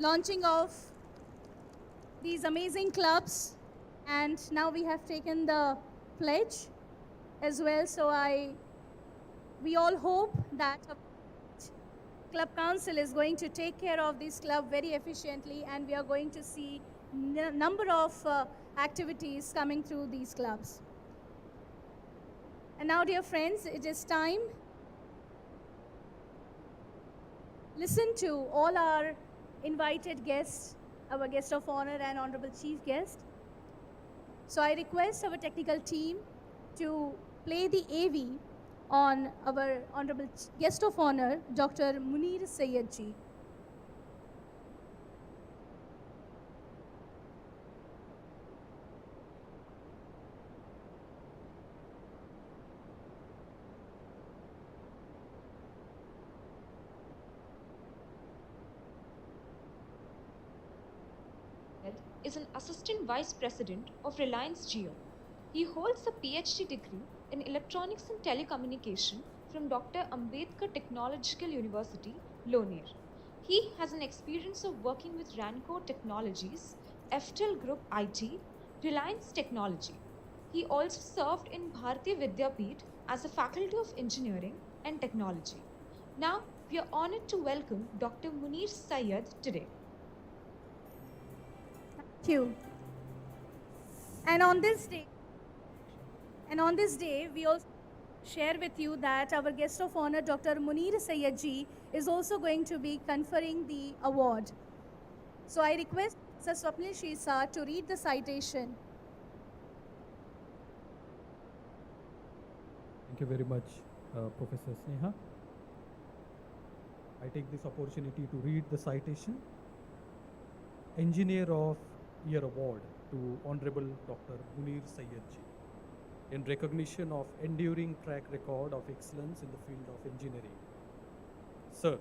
Launching of these amazing clubs, and now we have taken the pledge as well. So we all hope that our club council is going to take care of this club very efficiently, and we are going to see number of activities coming through these clubs. And now, dear friends, it is time. Listen to all our invited guests, our guest of honor and honorable chief guest. So I request our technical team to play the AV on our honorable guest of honor, Dr. Munir Syed ji. is an Assistant Vice President of Reliance Jio. He holds a PhD degree in Electronics and Telecommunication from Dr. Ambedkar Technological University, Loner. He has an experience of working with Ranco Technologies, FTEL Group IT, Reliance Technology. He also served in Bharati Vidyapeeth as a Faculty of Engineering and Technology. Now, we are honored to welcome Dr. Munir Syed today. Thank you. And on this day, we also share with you that our guest of honor, Dr. Munir Syed ji, is also going to be conferring the award. So I request Sir Swapnil Shisa to read the citation. Thank you very much, Professor Sneha. I take this opportunity to read the citation. Engineer of Year Award to Honorable Dr. Munir Syed ji in recognition of enduring track record of excellence in the field of engineering. Sir,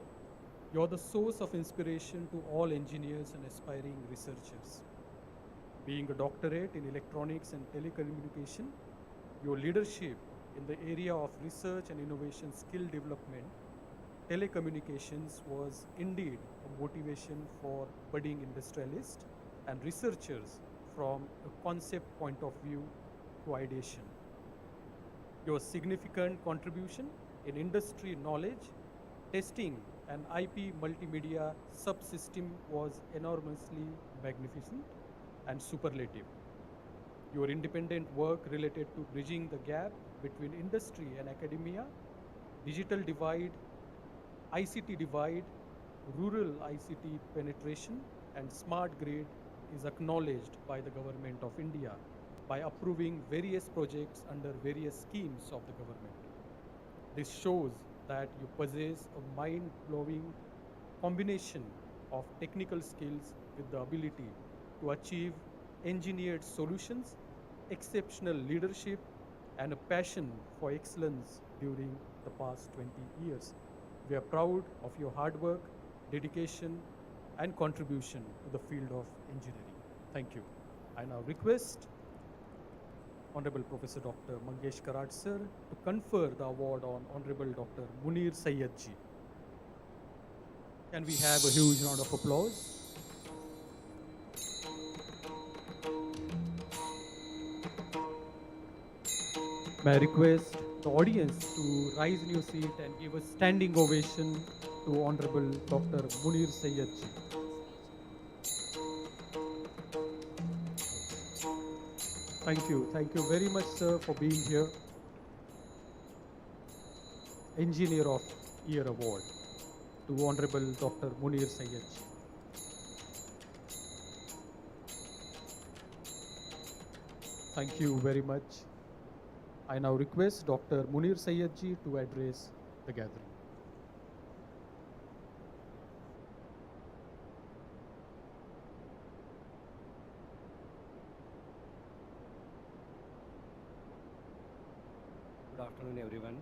you are the source of inspiration to all engineers and aspiring researchers. Being a doctorate in electronics and telecommunication, your leadership in the area of research and innovation skill development, telecommunications was indeed a motivation for budding industrialists and researchers from a concept point of view to ideation. Your significant contribution in industry knowledge, testing, and IP multimedia subsystem was enormously magnificent and superlative. Your independent work related to bridging the gap between industry and academia, digital divide, ICT divide, rural ICT penetration, and smart grid is acknowledged by the Government of India by approving various projects under various schemes of the government. This shows that you possess a mind-blowing combination of technical skills with the ability to achieve engineered solutions, exceptional leadership, and a passion for excellence during the past 20 years. We are proud of your hard work, dedication, and contribution to the field of engineering. Thank you. I now request Honorable Professor Dr. Mangesh Karat sir to confer the award on Honorable Dr. Munir Syed ji. Can we have a huge round of applause? May I request the audience to rise in your seat and give a standing ovation to Honorable Dr. Munir Syed ji. Thank you very much, sir, for being here. Engineer of Year Award to Honorable Dr. Munir Syed ji. Thank you very much. I now request Dr. Munir Syed ji to address the gathering. Good afternoon, everyone.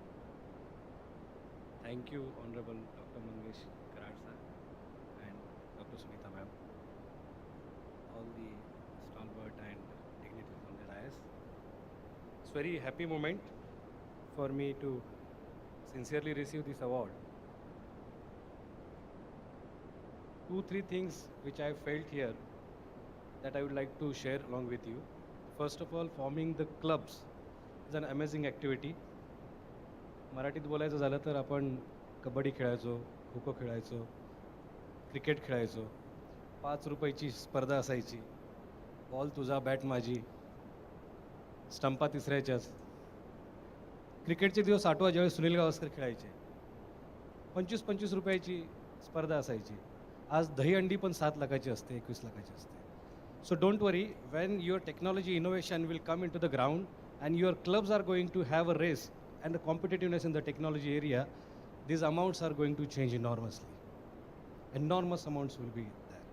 Thank you, Honorable Dr. Mangesh Karat sir and Dr. Sunita ma'am, all the stalwart and dignitaries on the dais. It's a very happy moment for me to sincerely receive this award. 2-3 things which I felt here, that I would like to share along with you. First of all, forming the clubs is an amazing activity. मराठीत बोलायचं झालं तर आपण कबड्डी खेळायचो, खो खो खेळायचो, cricket खेळायचो. 5 रुपयाची स्पर्धा असायची. बॉल तुझा, बॅट माझी, स्टंपा तिसऱ्याच्याच. क्रिकेटचे दिवस आठवा ज्यावेळेस सुनील गावस्कर खेळायचे. 25-25 रुपयाची स्पर्धा असायची. आज दहीहंडी पण 7 लाखाची असते, 21 लाखाची असते. So don't worry, when your technology innovation will come into the ground and your clubs are going to have a race and the competitiveness in the technology area, these amounts are going to change enormously. Enormous amounts will be there.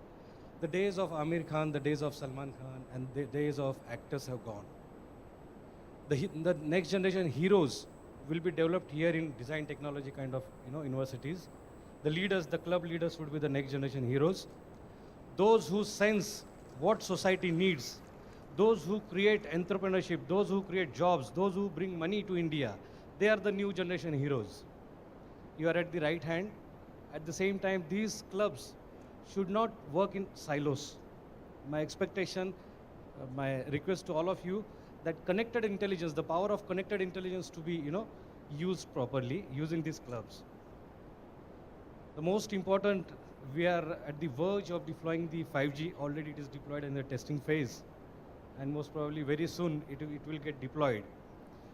The days of Amir Khan, the days of Salman Khan, and the days of actors have gone. The next generation heroes will be developed here in design technology kind of universities. The leaders, the club leaders would be the next generation heroes. Those who sense what society needs, those who create entrepreneurship, those who create jobs, those who bring money to India, they are the new generation heroes. You are at the right hand. At the same time, these clubs should not work in silos. My expectation, my request to all of you, that connected intelligence, the power of connected intelligence to be used properly using these clubs. The most important, we are at the verge of deploying the 5G. Already it is deployed in the testing phase, and most probably very soon it will get deployed.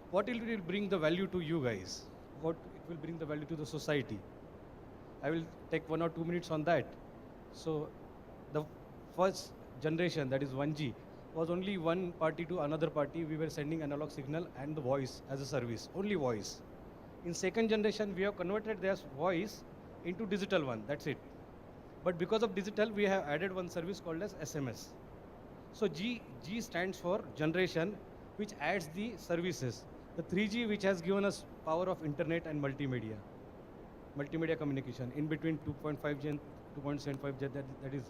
What it will bring the value to you guys? What it will bring the value to the society? I will take 1 or 2 minutes on that. So the first generation, that is 1G, was only one party to another party. We were sending analog signal and the voice as a service, only voice. In second generation, we have converted their voice into digital one, that's it. But because of digital, we have added one service called as SMS. So G stands for generation, which adds the services. The 3G, which has given us power of internet and multimedia communication. In between 2.5G and 2.75G, that is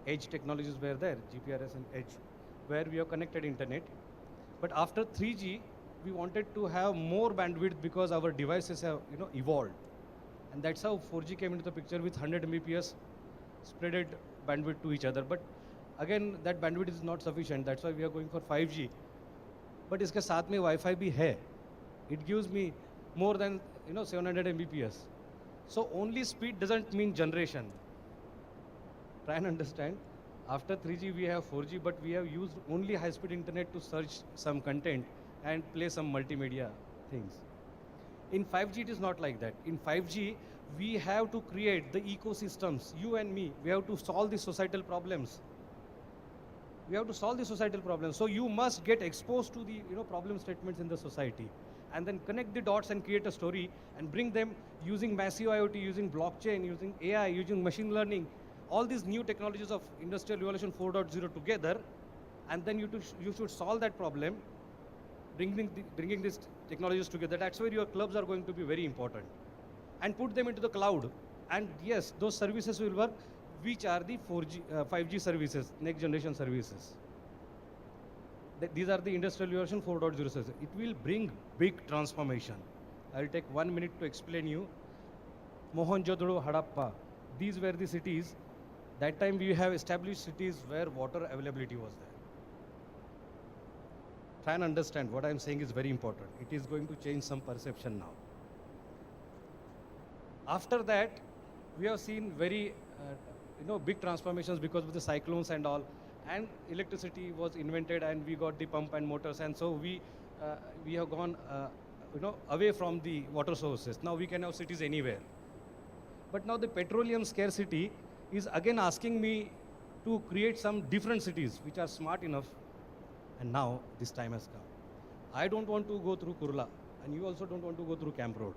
edge technologies were there, GPRS and edge, where we have connected internet. But after 3G, we wanted to have more bandwidth because our devices have evolved. And that's how 4G came into the picture with 100 Mbps spreaded bandwidth to each other. But again, that bandwidth is not sufficient. That's why we are going for 5G. But इसके साथ में Wi-Fi भी है. It gives me more than 700 Mbps. So only speed doesn't mean generation. Try and understand. After 3G we have 4G, but we have used only high-speed internet to search some content and play some multimedia things. In 5G it is not like that. In 5G we have to create the ecosystems, you and me. We have to solve the societal problems. So you must get exposed to the problem statements in the society, and then connect the dots and create a story and bring them using massive IoT, using blockchain, using AI, using machine learning, all these new technologies of Industrial Revolution 4.0 together, and then you should solve that problem, bringing these technologies together. That's where your clubs are going to be very important. And put them into the cloud. And yes, those services will work, which are the 5G services, next generation services. These are the Industrial Revolution 4.0 services. It will bring big transformation. I'll take 1 minute to explain you. Mohenjo-daro, Harappa, these were the cities. That time we have established cities where water availability was there. Try and understand what I'm saying is very important. It is going to change some perception now. After that, we have seen very big transformations because of the cyclones and all, and electricity was invented, and we got the pump and motors, and so we have gone away from the water sources. Now we can have cities anywhere. But now the petroleum scarcity is again asking me to create some different cities which are smart enough, and now this time has come. I don't want to go through Kurla, and you also don't want to go through Camp Road.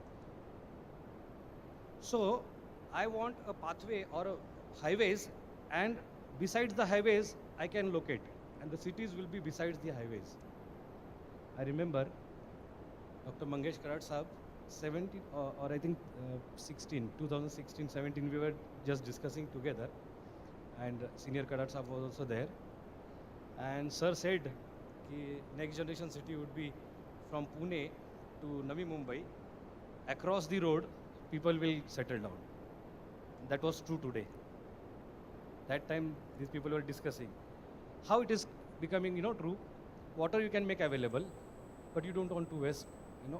So I want a pathway or a highways, and besides the highways I can locate, and the cities will be besides the highways. I remember Dr. Mangesh Karat Sahab, 17 or I think 2016, 17, we were just discussing together, and Senior Karat Sahab was also there, and sir said कि next generation city would be from Pune to Navi Mumbai. Across the road people will settle down. That was true today. That time these people were discussing. how it is becoming, true. Water you can make available, but you don't want to waste,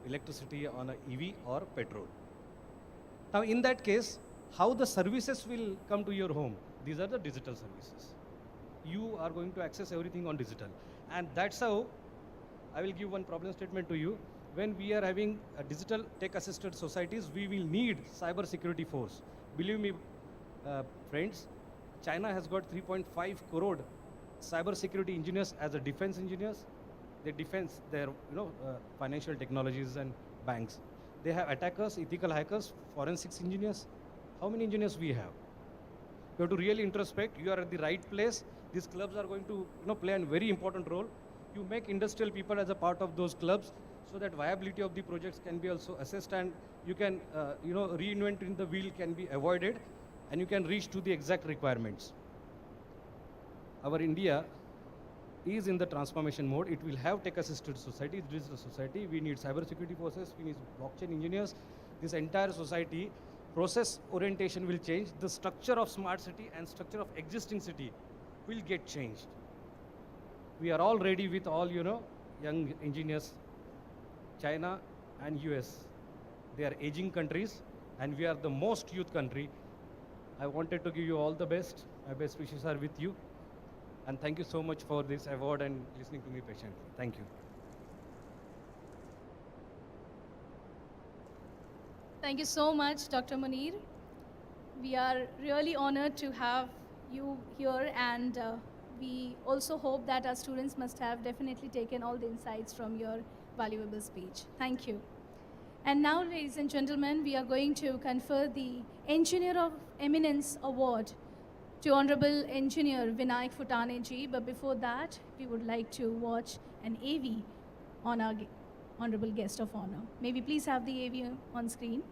electricity on a EV or petrol. Now, in that case, how the services will come to your home? These are the digital services. You are going to access everything on digital. And that's how I will give one problem statement to you. When we are having a digital tech-assisted societies, we will need cyber security force. Believe me, friends, China has got 3.5 crore cyber security engineers as a defense engineers. They defense their financial technologies and banks. They have attackers, ethical hackers, forensics engineers. How many engineers we have? You have to really introspect. You are at the right place. These clubs are going to play a very important role. You make industrial people as a part of those clubs so that viability of the projects can be also assessed, and you can reinventing the wheel can be avoided, and you can reach to the exact requirements. Our India is in the transformation mode. It will have tech-assisted society, digital society. We need cybersecurity forces, we need blockchain engineers. This entire society, process orientation will change. The structure of smart city and structure of existing city will get changed. We are all ready with all, young engineers. China and US, they are aging countries, and we are the most youth country. I wanted to give you all the best. My best wishes are with you. And thank you so much for this award and listening to me patiently. Thank you. Thank you so much, Dr. Munir. We are really honored to have you here, and we also hope that our students must have definitely taken all the insights from your valuable speech. Thank you. And now, ladies and gentlemen, we are going to confer the Engineer of Eminence Award to Honorable Engineer Vinayak Futane ji. But before that, we would like to watch an AV on our Honorable Guest of Honor. May we please have the AV on screen?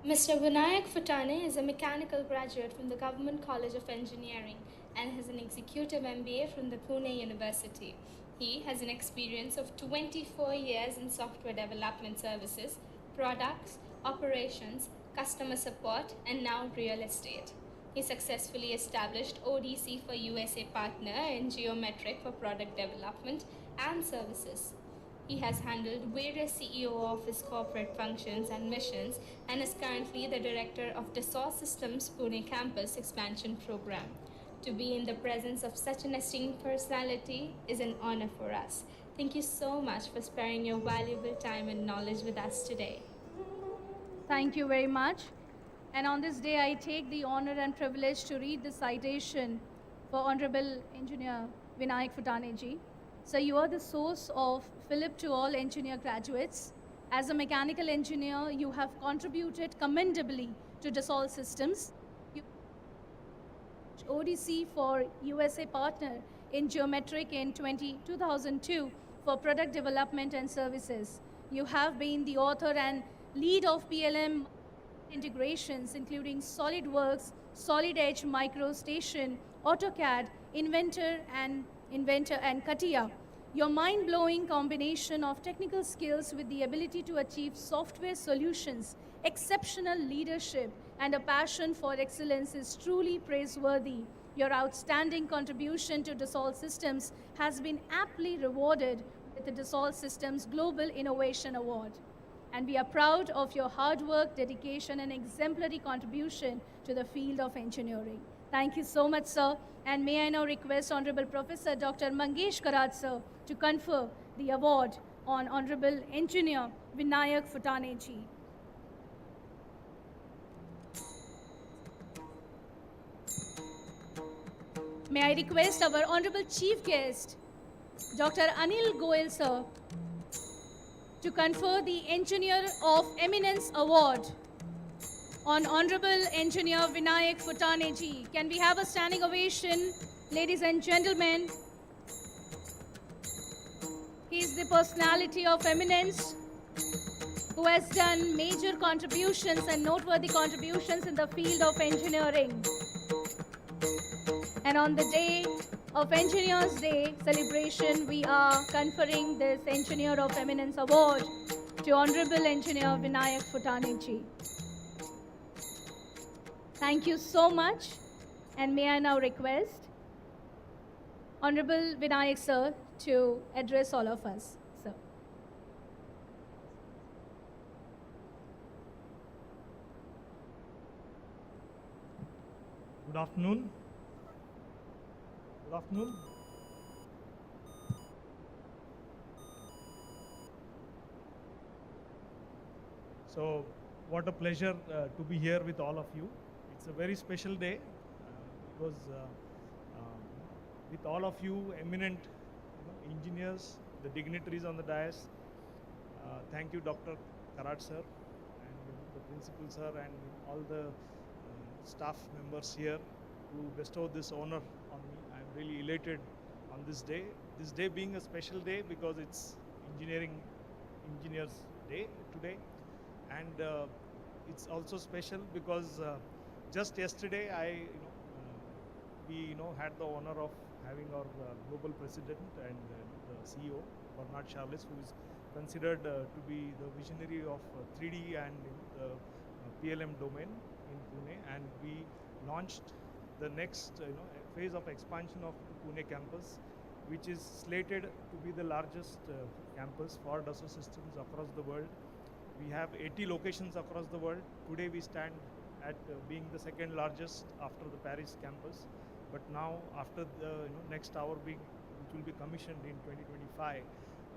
Mr. Vinayak Futane is a mechanical graduate from the Government College of Engineering and has an executive MBA from the Pune University. He has an experience of 24 years in software development services, products, operations, customer support, and now real estate. He successfully established ODC for USA partner and Geometric for product development and services. He has handled various CEO office corporate functions and missions and is currently the director of Dassault Systems Pune campus expansion program. To be in the presence of such an esteemed personality is an honor for us. Thank you so much for sparing your valuable time and knowledge with us today. Thank you very much. And on this day, I take the honor and privilege to read the citation for Honorable Engineer Vinayak Futane ji. So you are the source of Philip to all engineer graduates. As a mechanical engineer, you have contributed commendably to Dassault Systems. ODC for USA partner in Geometric in 2002 for product development and services. You have been the author and lead of PLM integrations, including SolidWorks, Solid Edge MicroStation, AutoCAD, Inventor and CATIA. Your mind-blowing combination of technical skills with the ability to achieve software solutions, exceptional leadership, and a passion for excellence is truly praiseworthy. Your outstanding contribution to Dassault Systems has been aptly rewarded with the Dassault Systems Global Innovation Award. And we are proud of your hard work, dedication, and exemplary contribution to the field of engineering. Thank you so much, sir. And may I now request Honorable Professor Dr. Mangesh Karat, sir, to confer the award on Honorable Engineer Vinayak Futane ji. May I request our Honorable Chief Guest, Dr. Anil Goel, sir, to confer the Engineer of Eminence Award on Honorable Engineer Vinayak Futane ji. Can we have a standing ovation, ladies and gentlemen? He is the personality of eminence who has done major contributions and noteworthy contributions in the field of engineering. And on the day of Engineers Day celebration, we are conferring this Engineer of Eminence Award to Honorable Engineer Vinayak Futane ji. Thank you so much, and may I now request Honorable Vinayak sir to address all of us. Sir. Good afternoon. Good afternoon. So, what a pleasure to be here with all of you. It's a very special day because with all of you eminent engineers, the dignitaries on the dais, thank you Dr. Karat sir and the principal sir and all the staff members here who bestow this honor on me. I'm really elated on this day. This day being a special day because it's Engineers Day today, and it's also special because just yesterday we had the honor of having our global president and the CEO Bernard Charles, who is considered to be the visionary of 3D and the PLM domain in Pune, and we launched the next phase of expansion of the Pune campus, which is slated to be the largest campus for Dassault Systems across the world. We have 80 locations across the world. Today we stand at being the second largest after the Paris campus, but now after the next tower which will be commissioned in 2025,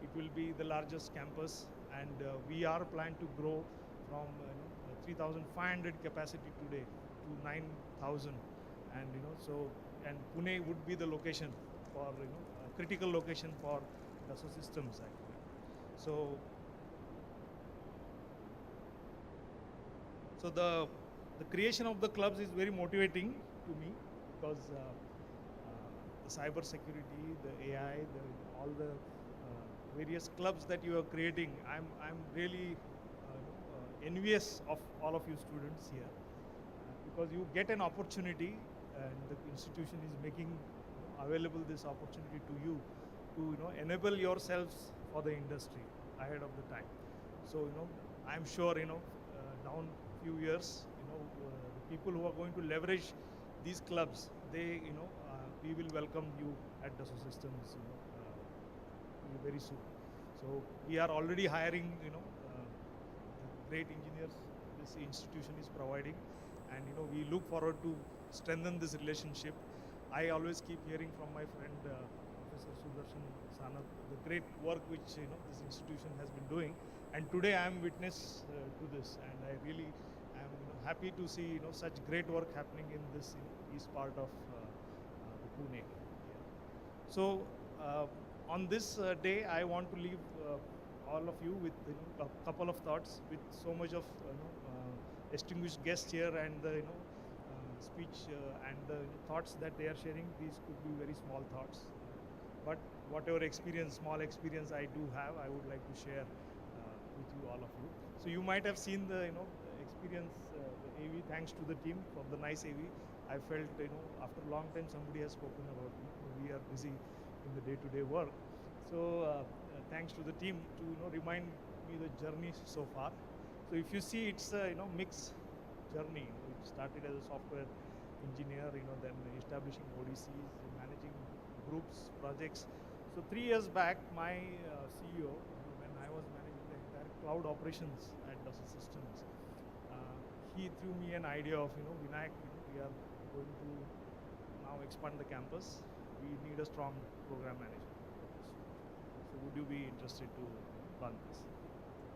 it will be the largest campus, and we are planning to grow from 3,500 capacity today to 9,000, and and Pune would be the location for a critical location for Dassault Systems actually. So the creation of the clubs is very motivating to me because the cyber security, the AI, all the various clubs that you are creating, I'm really envious of all of you students here because you get an opportunity and the institution is making available this opportunity to you to enable yourselves for the industry ahead of the time. So I'm sure down few years the people who are going to leverage these clubs, they we will welcome you at Dassault Systems very soon. So we are already hiring great engineers this institution is providing, and we look forward to strengthen this relationship. I always keep hearing from my friend Professor Sudarshan Sanath the great work which this institution has been doing, and today I am witness to this, and I really am happy to see such great work happening in this east part of the Pune. Yeah. So on this day, I want to leave all of you with a couple of thoughts, with so much of distinguished guests here, and the speech and the thoughts that they are sharing. These could be very small thoughts, but whatever small experience I do have, I would like to share with you, all of you. So you might have seen the experience, the AV. Thanks to the team for the nice AV. I felt after a long time somebody has spoken about me. We are busy in the day-to-day work. So thanks to the team to remind me the journey so far. So if you see, it's a mixed journey. It started as a software engineer, then establishing ODCs, managing groups, projects. So 3 years back, my CEO, when I was managing the entire cloud operations at Dassault Systems, he threw me an idea of Vinayak, we are going to now expand the campus. We need a strong program manager. So would you be interested to run this?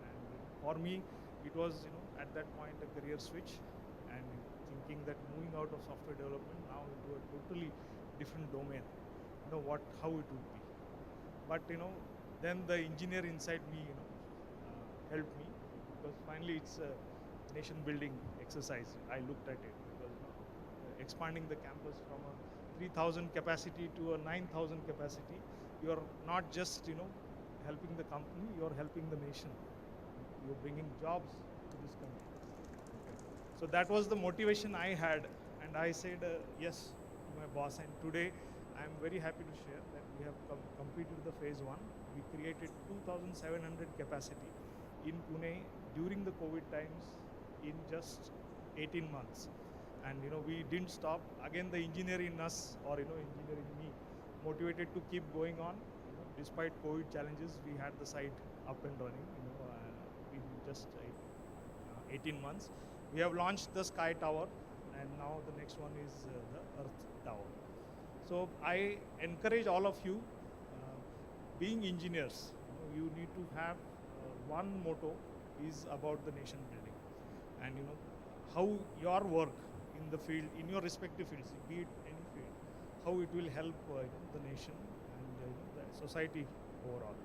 And for me, it was at that point a career switch, and thinking that moving out of software development now into a totally different domain, how it would be. But then the engineer inside me helped me, because finally it's a nation building exercise. I looked at it because expanding the campus from a 3,000 capacity to a 9,000 capacity, you are not just helping the company, you are helping the nation. You're bringing jobs to this country. Okay. So that was the motivation I had, and I said yes to my boss. And today I am very happy to share that we have completed the phase 1. We created 2,700 capacity in Pune during the COVID times in just 18 months. And we didn't stop. Again, the engineer in us, or engineer in me, motivated to keep going on. Despite COVID challenges, we had the site up and running. In just 18 months, we have launched the Sky Tower, and now the next one is the Earth Tower. So I encourage all of you, being engineers, you need to have one motto is about the nation building, and how your work in the field, in your respective fields, be it any field, how it will help the nation and the society overall.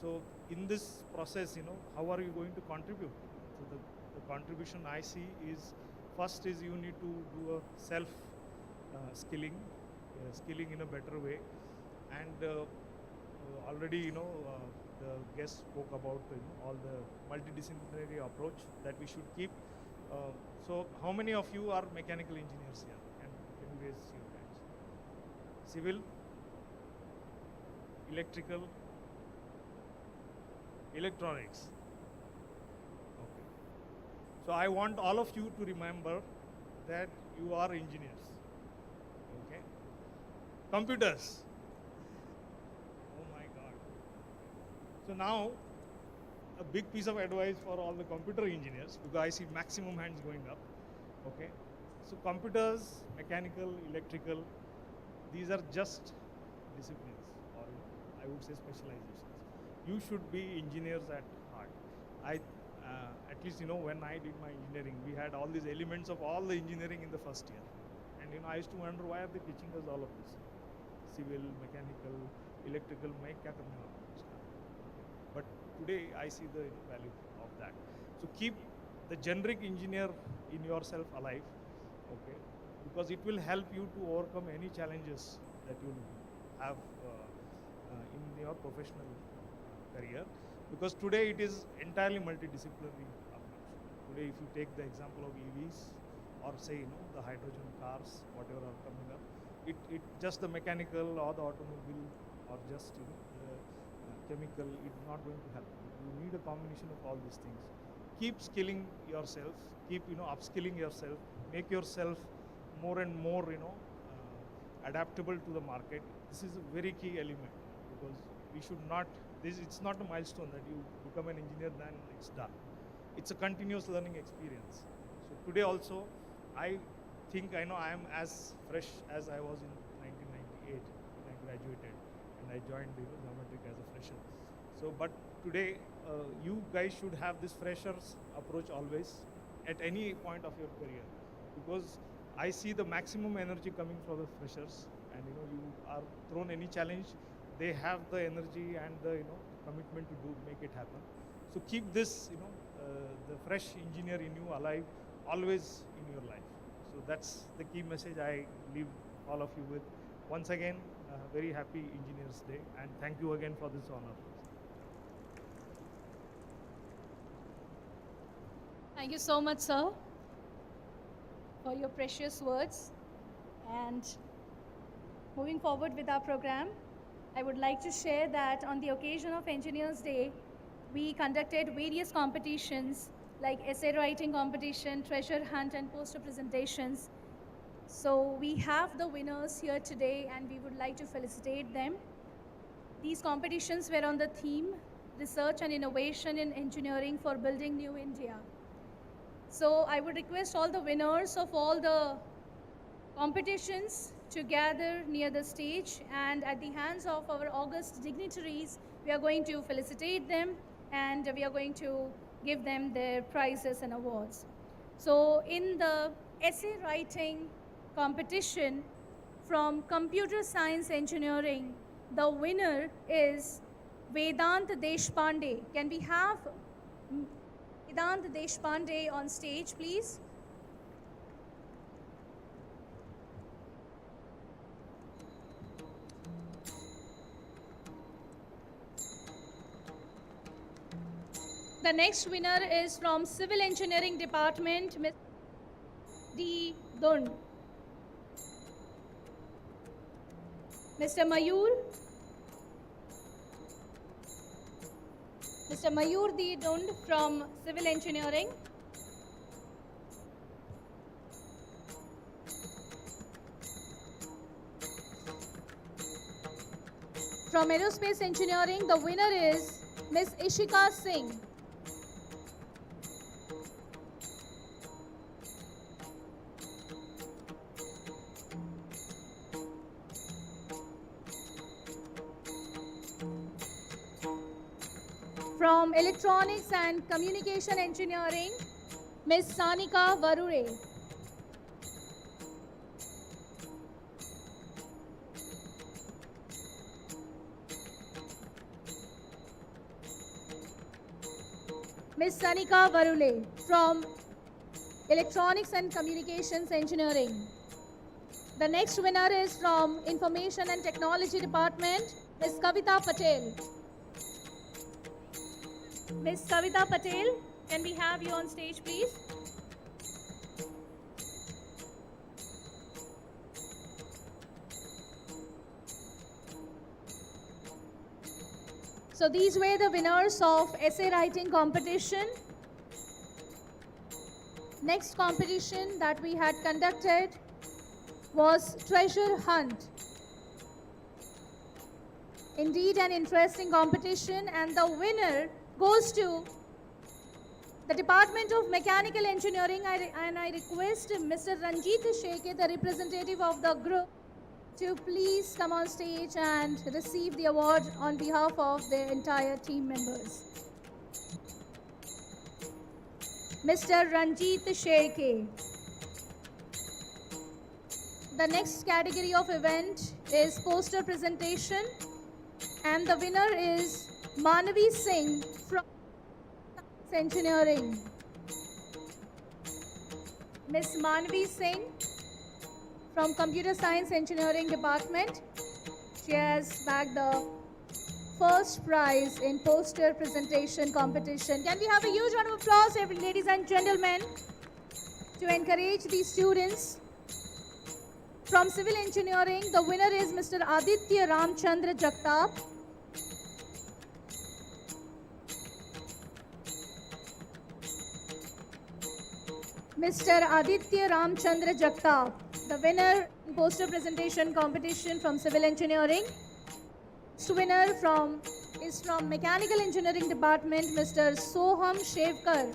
So in this process, how are you going to contribute? So the contribution I see is, first is you need to do a self skilling in a better way, and already the guest spoke about all the multidisciplinary approach that we should keep. So how many of you are mechanical engineers here? Can you raise your hands? Civil, electrical, electronics. Okay. So I want all of you to remember that you are engineers. Okay. Computers. Oh my God. So now, a big piece of advice for all the computer engineers, because I see maximum hands going up. Okay. So computers, mechanical, electrical, these are just disciplines, or I would say specializations. You should be engineers at heart. At least when I did my engineering, we had all these elements of all the engineering in the first year, and I used to wonder, why are they teaching us all of this? Civil, mechanical, electrical, main kya karne wala hai uska? But today I see the value of that. So keep the generic engineer in yourself alive, okay? Because it will help you to overcome any challenges that you have in your professional career. Because today it is entirely multidisciplinary approach. Today, if you take the example of EVs, or say the hydrogen cars, whatever are coming up, it just the mechanical or the automobile or just the chemical, it's not going to help. You need a combination of all these things. Keep skilling yourself, keep upskilling yourself, make yourself more and more adaptable to the market. This is a very key element, because we should not, it's not a milestone that you become an engineer then it's done. It's a continuous learning experience. So today also, I think I am as fresh as I was in 1998 when I graduated and I joined Geometric as a fresher. So, but today you guys should have this freshers approach always at any point of your career, because I see the maximum energy coming from the freshers, and you are thrown any challenge, they have the energy and the commitment to make it happen. So keep this the fresh engineer in you alive always in your life. So that's the key message I leave all of you with. Once again, very happy Engineers Day, and thank you again for this honor. Thank you so much, sir, for your precious words. And moving forward with our program, I would like to share that on the occasion of Engineers Day, we conducted various competitions like essay writing competition, treasure hunt, and poster presentations. So we have the winners here today, and we would like to felicitate them. These competitions were on the theme, Research and Innovation in Engineering for Building New India. So I would request all the winners of all the competitions to gather near the stage, and at the hands of our august dignitaries, we are going to felicitate them, and we are going to give them their prizes and awards. So in the essay writing competition from Computer Science Engineering, the winner is Vedant Deshpande. Can we have Vedant Deshpande on stage, please? The next winner is from Civil Engineering Department, Ms. D. Dund. Mr. Mayur. Mr. Mayur Dund from Civil Engineering. From Aerospace Engineering, the winner is Ms. Ishika Singh. From Electronics and Communication Engineering, Ms. Sanika Varure. Ms. Sanika Varule from Electronics and Communications Engineering. The next winner is from Information and Technology Department, Ms. Kavita Patel. Ms. Kavita Patel, can we have you on stage, please? So these were the winners of essay writing competition. Next competition that we had conducted was treasure hunt. Indeed an interesting competition, and the winner goes to the Department of Mechanical Engineering, and I request Mr. Ranjit Sheke, the representative of the group, to please come on stage and receive the award on behalf of the entire team members. Mr. Ranjit Sheke. The next category of event is poster presentation, and the winner is Manavi Singh from Engineering. Ms. Manavi Singh from Computer Science Engineering Department. She has bagged the first prize in poster presentation competition. Can we have a huge round of applause, ladies and gentlemen, to encourage these students? From Civil Engineering, the winner is Mr. Aditya Ramchandra Jagtap. Mr. Aditya Ramchandra Jagtap, the winner in poster presentation competition from Civil Engineering. Next winner is from Mechanical Engineering Department, Mr. Soham Shevkar.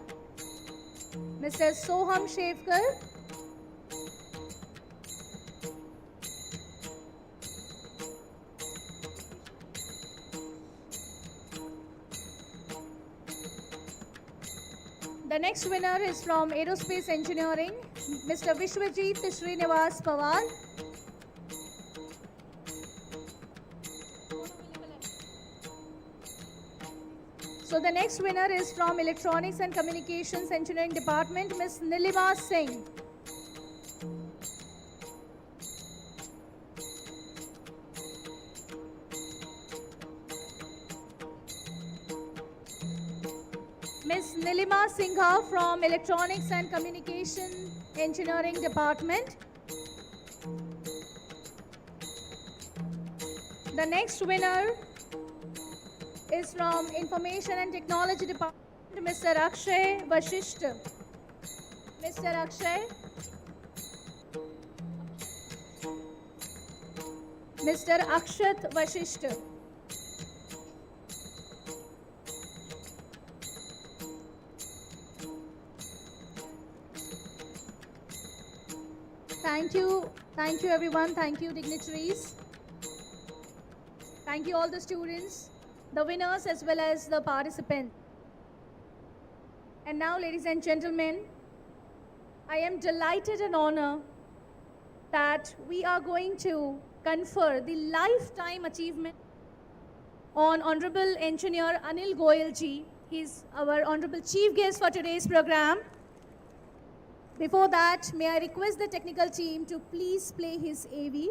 Mr. Soham Shevkar. The next winner is from Aerospace Engineering, Mr. Vishwajit Srinivas Pawar. So the next winner is from Electronics and Communications Engineering Department, Ms. Nilima Singh. Ms. Nilima Singha from Electronics and Communication Engineering Department. The next winner is from Information and Technology Department, Mr. Akshay Vashisht. Mr. Akshay. Mr. Akshat Vashisht. Thank you everyone, thank you dignitaries. Thank you all the students, the winners as well as the participants. And now, ladies and gentlemen, I am delighted and honored that we are going to confer the lifetime achievement on Honorable Engineer Anil Goel ji. He's our honorable chief guest for today's program. Before that, may I request the technical team to please play his AV.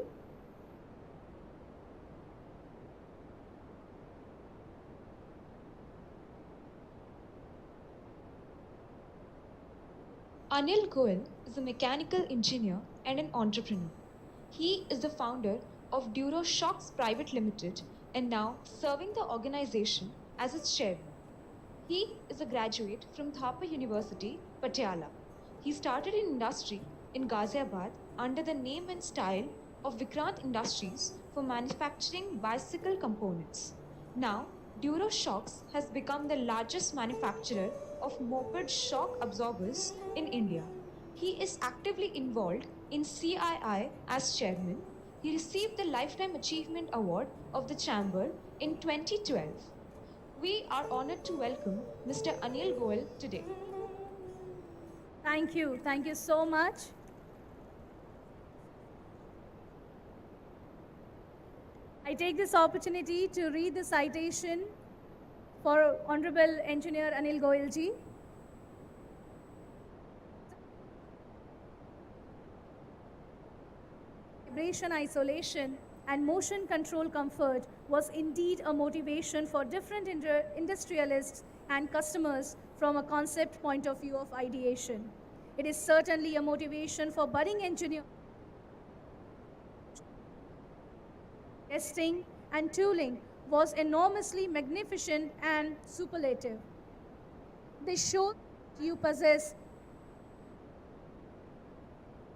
Anil Goel is a mechanical engineer and an entrepreneur. He is the founder of DuroShocks Private Limited and now serving the organization as its chairman. He is a graduate from Thapa University, Patiala. He started in industry in Ghaziabad under the name and style of Vikrant Industries for manufacturing bicycle components. Now, DuroShocks has become the largest manufacturer of moped shock absorbers in India. He is actively involved in CII as chairman. He received the Lifetime Achievement Award of the Chamber in 2012. We are honored to welcome Mr. Anil Goel today. Thank you. Thank you so much. I take this opportunity to read the citation for Honorable Engineer Anil Goel ji. Vibration isolation and motion control comfort was indeed a motivation for different industrialists and customers from a concept point of view of ideation. It is certainly a motivation for budding engineers. Testing and tooling was enormously magnificent and superlative. They show you possess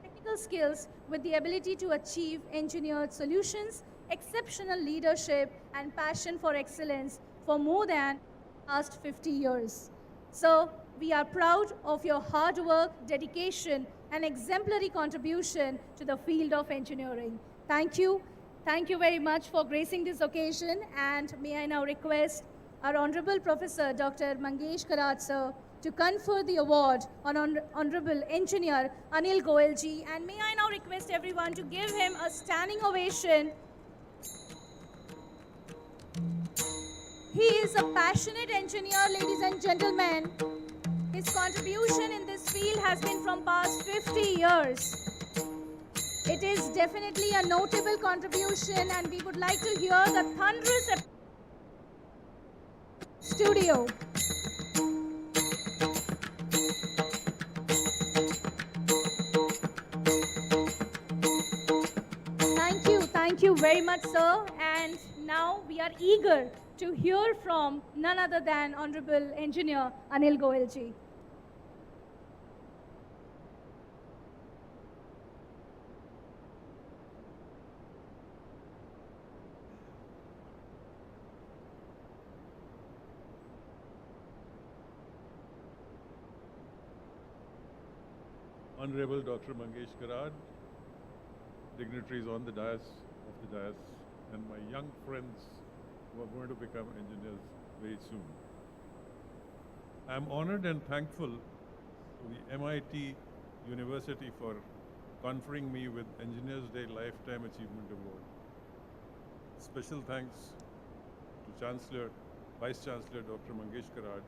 technical skills with the ability to achieve engineered solutions, exceptional leadership, and passion for excellence for more than the last 50 years. So, we are proud of your hard work, dedication, and exemplary contribution to the field of engineering. Thank you. Thank you very much for gracing this occasion, and may I now request our Honorable Professor Dr. Mangesh Karat sir to confer the award on Honorable Engineer Anil Goel ji, and may I now request everyone to give him a standing ovation. He is a passionate engineer, ladies and gentlemen. His contribution in this field has been from past 50 years. It is definitely a notable contribution, and we would like to hear the thunderous studio. Thank you very much, sir. And now we are eager to hear from none other than Honorable Engineer Anil Goel ji. Honorable Dr. Mangesh Karat, dignitaries on the dais, and my young friends who are going to become engineers very soon. I am honored and thankful to the MIT University for conferring me with Engineers Day Lifetime Achievement Award. Special thanks to Chancellor, Vice Chancellor Dr. Mangesh Karat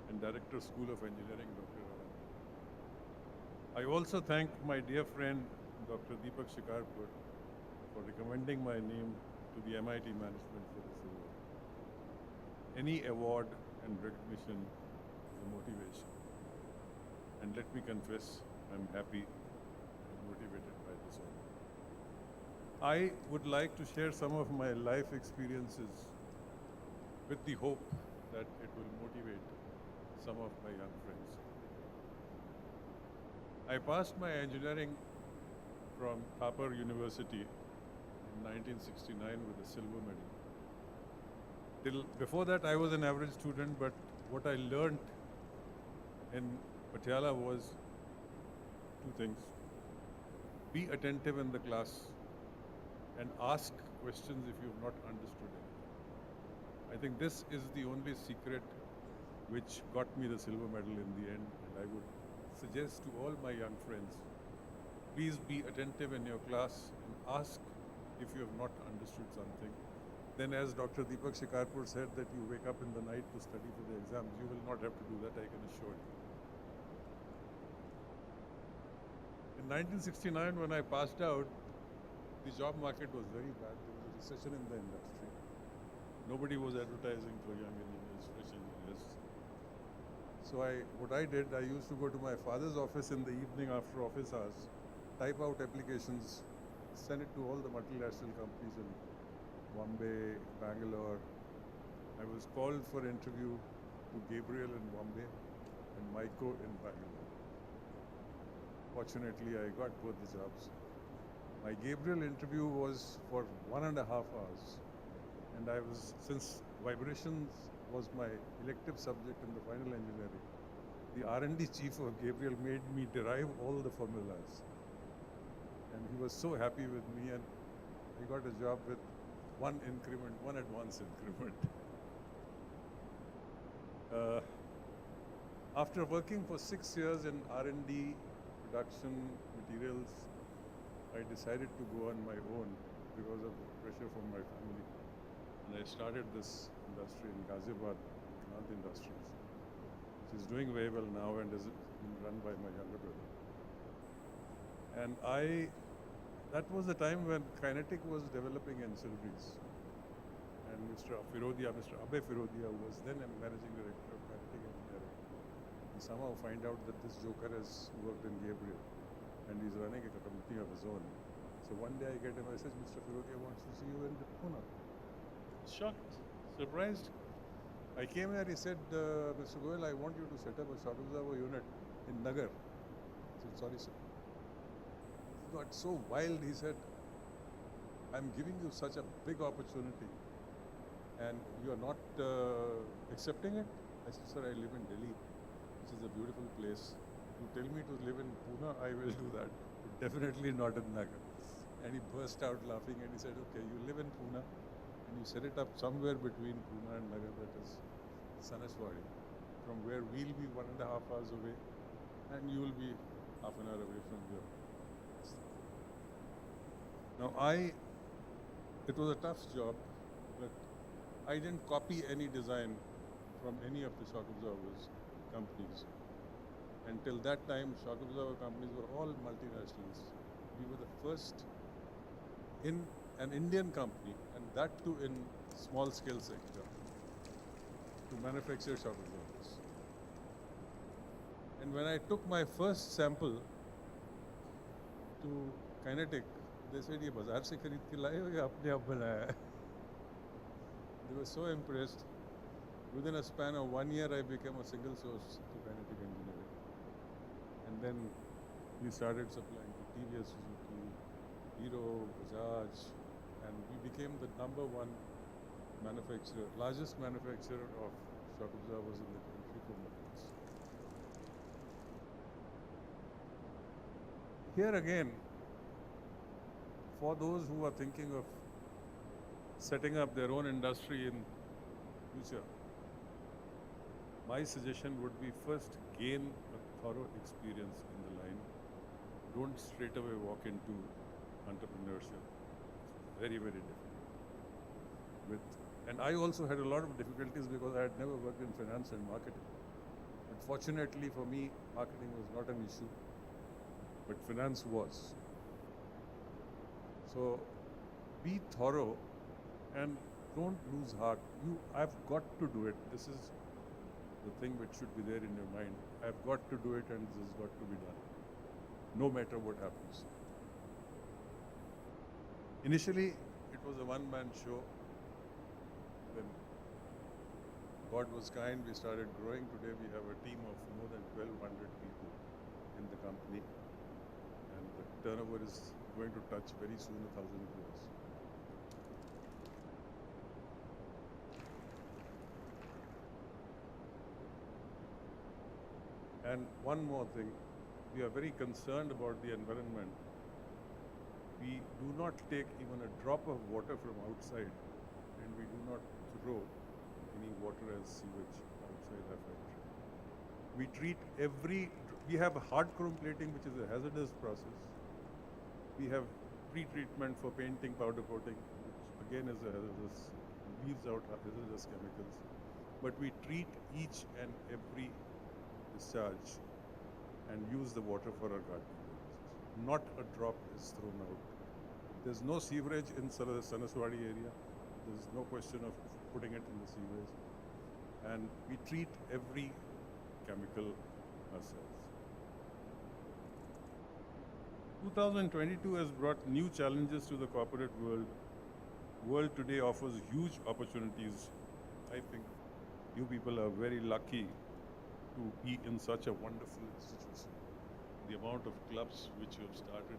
and Director School of Engineering Dr. I also thank my dear friend Dr. Deepak Shikarpur for recommending my name to the MIT management for this award. Any award and recognition is a motivation. And let me confess, I'm happy and motivated by this honor. I would like to share some of my life experiences with the hope that it will motivate some of my young friends. I passed my engineering from Thapar University in 1969 with a silver medal. Before that, I was an average student, but what I learned in Patiala was two things. Be attentive in the class and ask questions if you've not understood it. I think this is the only secret which got me the silver medal in the end, and I would suggest to all my young friends, please be attentive in your class and ask if you have not understood something. Then as Dr. Deepak Shikarpur said that you wake up in the night to study for the exams, you will not have to do that, I can assure you. In 1969, when I passed out, the job market was very bad. There was a recession in the industry. Nobody was advertising for young engineers, fresh engineers. So what I did, I used to go to my father's office in the evening after office hours, type out applications, send it to all the multinational companies in Bombay, Bangalore. I was called for interview. to Gabriel in Bombay and Maiko in Bangalore. Fortunately, I got both the jobs. My Gabriel interview was for 1.5 hours, and I was, since vibrations was my elective subject in the final engineering, the R&D chief of Gabriel made me derive all the formulas. And he was so happy with me, and I got a job with one increment, one advance increment. After working for 6 years in R&D, production, materials, I decided to go on my own because of the pressure from my family. And I started this industry in Ghaziabad, Keynote Industries, which is doing very well now and is being run by my younger brother. And that was the time when Kinetic was developing ancillaries. And Mr. Abhay Firodia, who was then a managing director of Kinetic Engineering, he somehow find out that this joker has worked in Gabriel and he's running a company of his own. So one day I get a message, Mr. Firodia wants to see you in Pune. Shocked, surprised. I came here, he said, Mr. Goel, I want you to set up a shock absorber unit in Nagar. I said, sorry, sir. He got so wild, he said, I'm giving you such a big opportunity and you are not accepting it? I said, sir, I live in Delhi, which is a beautiful place. You tell me to live in Pune, I will do that. But definitely not in Nagar. And he burst out laughing and he said, okay, you live in Pune and you set it up somewhere between Pune and Nagar, that is Sanaswadi, from where we'll be 1.5 hours away and you will be half an hour away from here. Now it was a tough job, but I didn't copy any design from any of the shock absorbers companies. Until that time, shock absorber companies were all multinationals. We were the first in an Indian company, and that too in small scale sector, to manufacture shock absorbers. And when I took my first sample to Kinetic, they said, "ये बाजार से खरीद के लाए हो या अपने आप बनाया है?" They were so impressed. Within a span of 1 year, I became a single source to Kinetic Engineering. And then we started supplying to TVS, Suzuki, Hero, Bajaj, and we became the #1 manufacturer, largest manufacturer of shock absorbers in the country for motors. Here again, for those who are thinking of setting up their own industry in future, my suggestion would be first gain a thorough experience in the line. Don't straight away walk into entrepreneurship. It's very, very difficult. And I also had a lot of difficulties because I had never worked in finance and marketing. But fortunately for me, marketing was not an issue, but finance was. So be thorough and don't lose heart. I've got to do it. This is the thing which should be there in your mind. I've got to do it and this has got to be done, no matter what happens. Initially, it was a one-man show. Then God was kind, we started growing. Today we have a team of more than 1,200 people in the company. And the turnover is going to touch very soon 1,000 crores. And one more thing, we are very concerned about the environment. We do not take even a drop of water from outside, and we do not throw any water as sewage outside our factory. We treat we have hard chrome plating, which is a hazardous process. We have pre-treatment for painting, powder coating, which again is a hazardous, leaves out hazardous chemicals. But we treat each and every discharge and use the water for our gardening purposes. Not a drop is thrown out. There's no sewerage in Sanaswadi area. There's no question of putting it in the sewage. And we treat every chemical ourselves. 2022 has brought new challenges to the corporate world. The world today offers huge opportunities, I think, You people are very lucky to be in such a wonderful institution. The amount of clubs which you have started,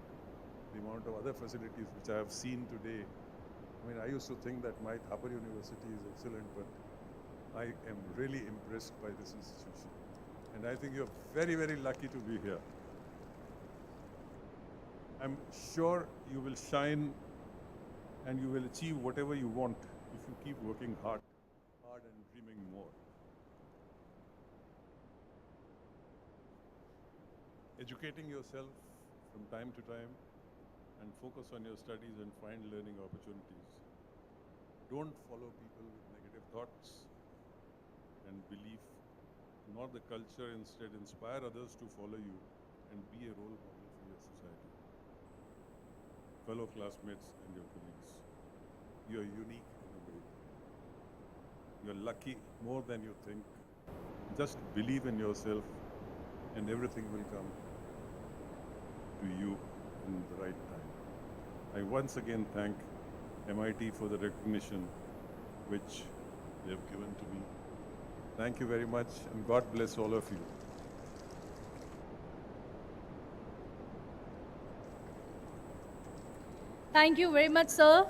the amount of other facilities which I have seen today. I mean, I used to think that my Thapar University is excellent, but I am really impressed by this institution. And I think you're very, very lucky to be here. I'm sure you will shine and you will achieve whatever you want if you keep working hard and dreaming more. Educating yourself from time to time and focus on your studies and find learning opportunities. Don't follow people with negative thoughts and belief, nor the culture. Instead, inspire others to follow you and be a role model for your society. Fellow classmates and your colleagues, you are unique in a way. You are lucky more than you think. Just believe in yourself and everything will come to you in the right time. I once again thank MIT for the recognition which they have given to me. Thank you very much and God bless all of you. Thank you very much, sir.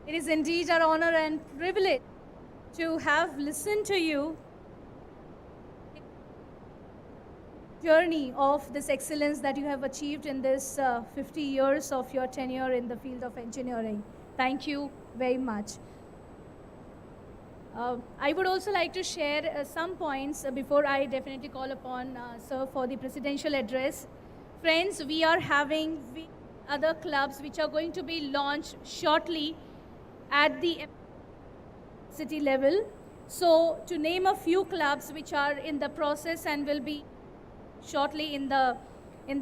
It is indeed our honor and privilege to have listened to you journey of this excellence that you have achieved in this 50 years of your tenure in the field of engineering. Thank you very much. I would also like to share some points before I definitely call upon sir for the presidential address. Friends, we are having other clubs which are going to be launched shortly at the city level. So to name a few clubs which are in the process and will be shortly in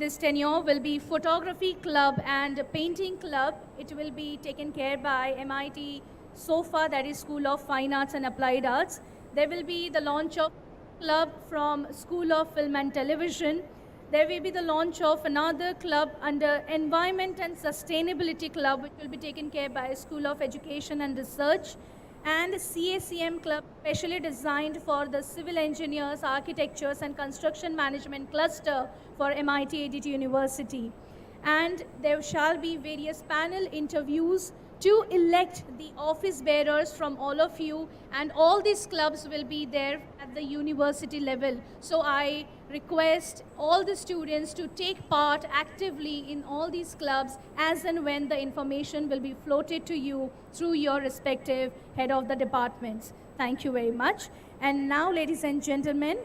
this tenure will be photography club and painting club. It will be taken care by MIT SOFA, that is School of Fine Arts and Applied Arts. There will be the launch of club from School of Film and Television. There will be the launch of another club under Environment and Sustainability Club, which will be taken care by School of Education and Research, and CACM Club, specially designed for the Civil Engineers, Architectures and Construction Management Cluster for MIT-ADT University. And there shall be various panel interviews to elect the office bearers from all of you, and all these clubs will be there at the university level. So I request all the students to take part actively in all these clubs as and when the information will be floated to you through your respective head of the departments. Thank you very much. And now, ladies and gentlemen,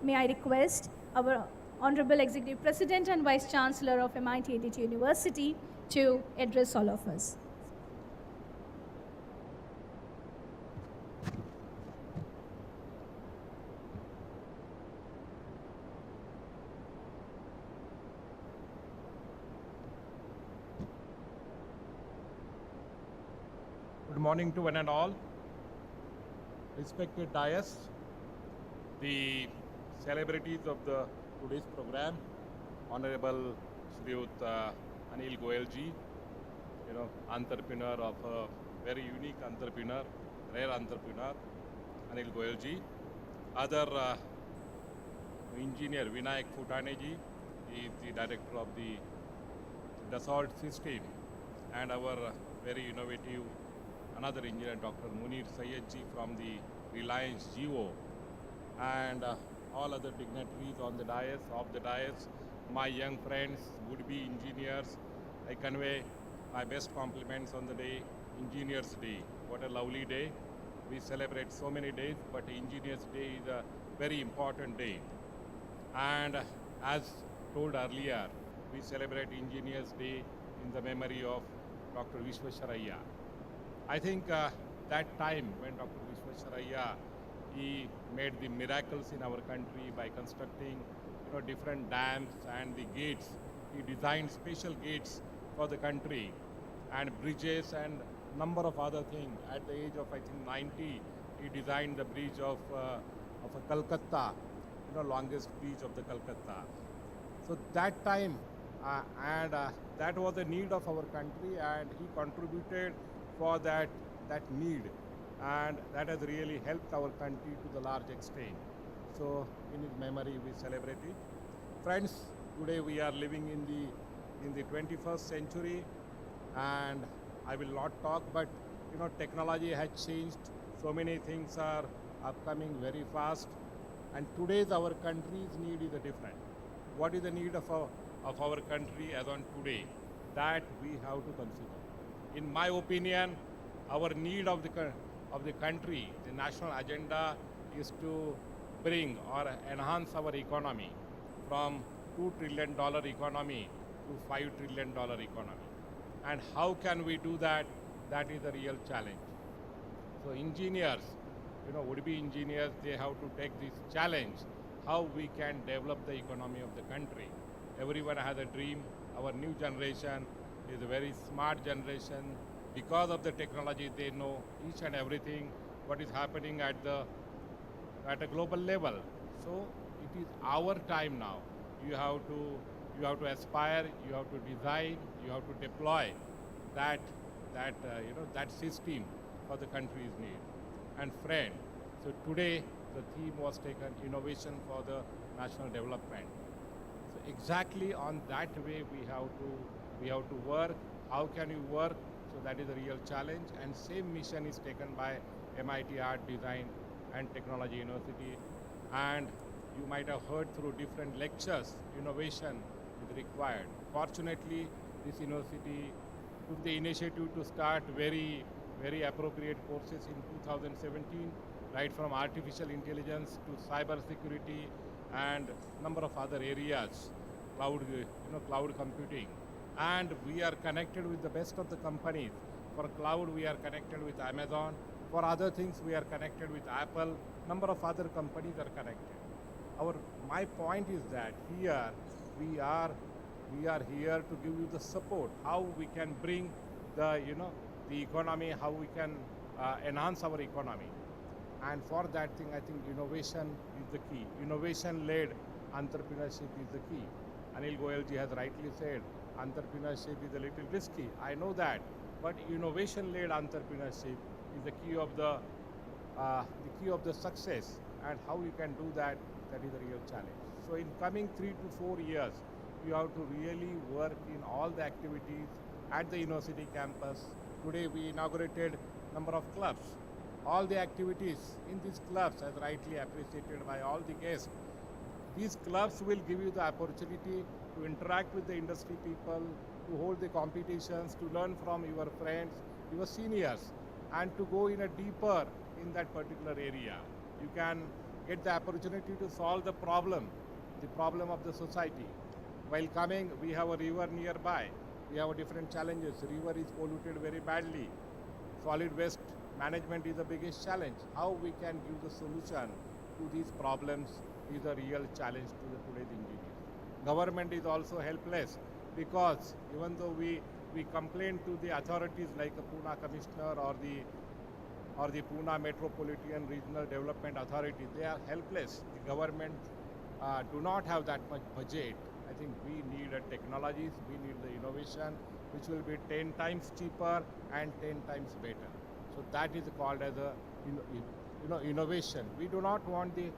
may I request our Honorable Executive President and Vice Chancellor of MIT-ADT University to address all of us. Good morning to one and all. Respected dais, the celebrities of today's program, Honorable Shriyut Anil Goel ji, entrepreneur of a very unique entrepreneur, rare entrepreneur, Anil Goel ji. Other engineer Vinayak Futane ji, he is the director of the Dassault system, and our very innovative another engineer, Dr. Munir Syed ji from the Reliance Jio, and all other dignitaries on the dais, off the dais, my young friends, would-be engineers. I convey my best compliments on the day, Engineers Day. What a lovely day. We celebrate so many days, but Engineers Day is a very important day. And as told earlier, we celebrate Engineers Day in the memory of Dr. Visvesvaraya. I think that time when Dr. Visvesvaraya, he made the miracles in our country by constructing different dams and the gates. He designed special gates for the country and bridges and number of other things. At the age of I think 90, he designed the bridge of Calcutta, longest bridge of the Calcutta. So that time that was the need of our country, and he contributed for that need. and that has really helped our country to the large extent. So in his memory we celebrate it. Friends, today we are living in the 21st century, and I will not talk, but technology has changed. So many things are upcoming very fast, and today's our country's need is different. What is the need of our country as on today? That we have to consider. In my opinion, our need of the country, the national agenda, is to bring or enhance our economy from $2 trillion economy to $5 trillion economy. And how can we do that? That is the real challenge. So engineers, would-be engineers, they have to take this challenge, how we can develop the economy of the country. Everyone has a dream. Our new generation is a very smart generation. Because of the technology, they know each and everything, what is happening at a global level. So it is our time now. You have to aspire, you have to design, you have to deploy that system for the country's need. And friend, so today the theme was taken, innovation for the national development. So exactly on that way we have to work. How can you work? So that is a real challenge, and same mission is taken by MIT Art Design and Technology University. And you might have heard through different lectures, innovation is required. Fortunately, this university took the initiative to start very, very appropriate courses in 2017, right from artificial intelligence to cyber security and number of other areas, cloud computing. And we are connected with the best of the companies. For cloud, we are connected with Amazon. For other things, we are connected with Apple. Number of other companies are connected. My point is that here we are here to give you the support, how we can bring the economy, how we can enhance our economy. And for that thing, I think innovation is the key. Innovation-led entrepreneurship is the key. Anil Goel ji has rightly said, entrepreneurship is a little risky. I know that, but innovation-led entrepreneurship is the key of the success. And how you can do that, that is a real challenge. So in coming 3 to 4 years, you have to really work in all the activities at the university campus. Today we inaugurated number of clubs. All the activities in these clubs, as rightly appreciated by all the guests, these clubs will give you the opportunity to interact with the industry people, to hold the competitions, to learn from your friends, your seniors, and to go in a deeper in that particular area. You can get the opportunity to solve the problem of the society. While coming, we have a river nearby. We have different challenges. The river is polluted very badly. Solid waste management is the biggest challenge. How we can give the solution to these problems is a real challenge to the today's engineers. Government is also helpless, because even though we complain to the authorities like the Pune Commissioner or the Pune Metropolitan Regional Development Authority, they are helpless. The government do not have that much budget. I think we need technologies, we need the innovation, which will be 10 times cheaper and 10 times better. So that is called as innovation. We do not want the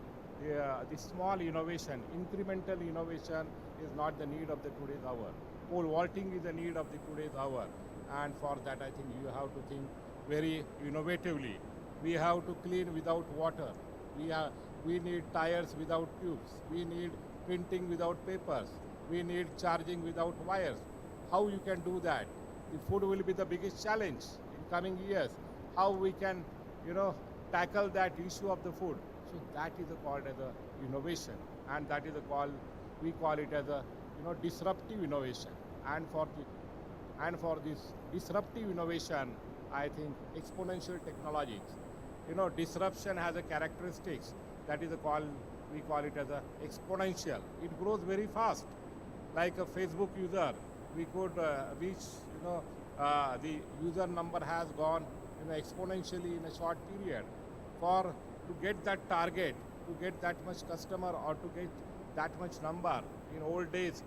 small innovation. Incremental innovation is not the need of the today's hour. Pole vaulting is the need of the today's hour. And for that, I think you have to think very innovatively. We have to clean without water. We need tires without tubes. We need printing without papers. We need charging without wires. How you can do that? The food will be the biggest challenge in coming years. How we can, tackle that issue of the food. So that is called as a innovation, and that is we call it as a disruptive innovation. And for this disruptive innovation, I think exponential technologies. Disruption has a characteristics that is we call it as a exponential. It grows very fast. Like a Facebook user, we could reach, the user number has gone exponentially in a short period. To get that target, to get that much customer, or to get that much number, in old days,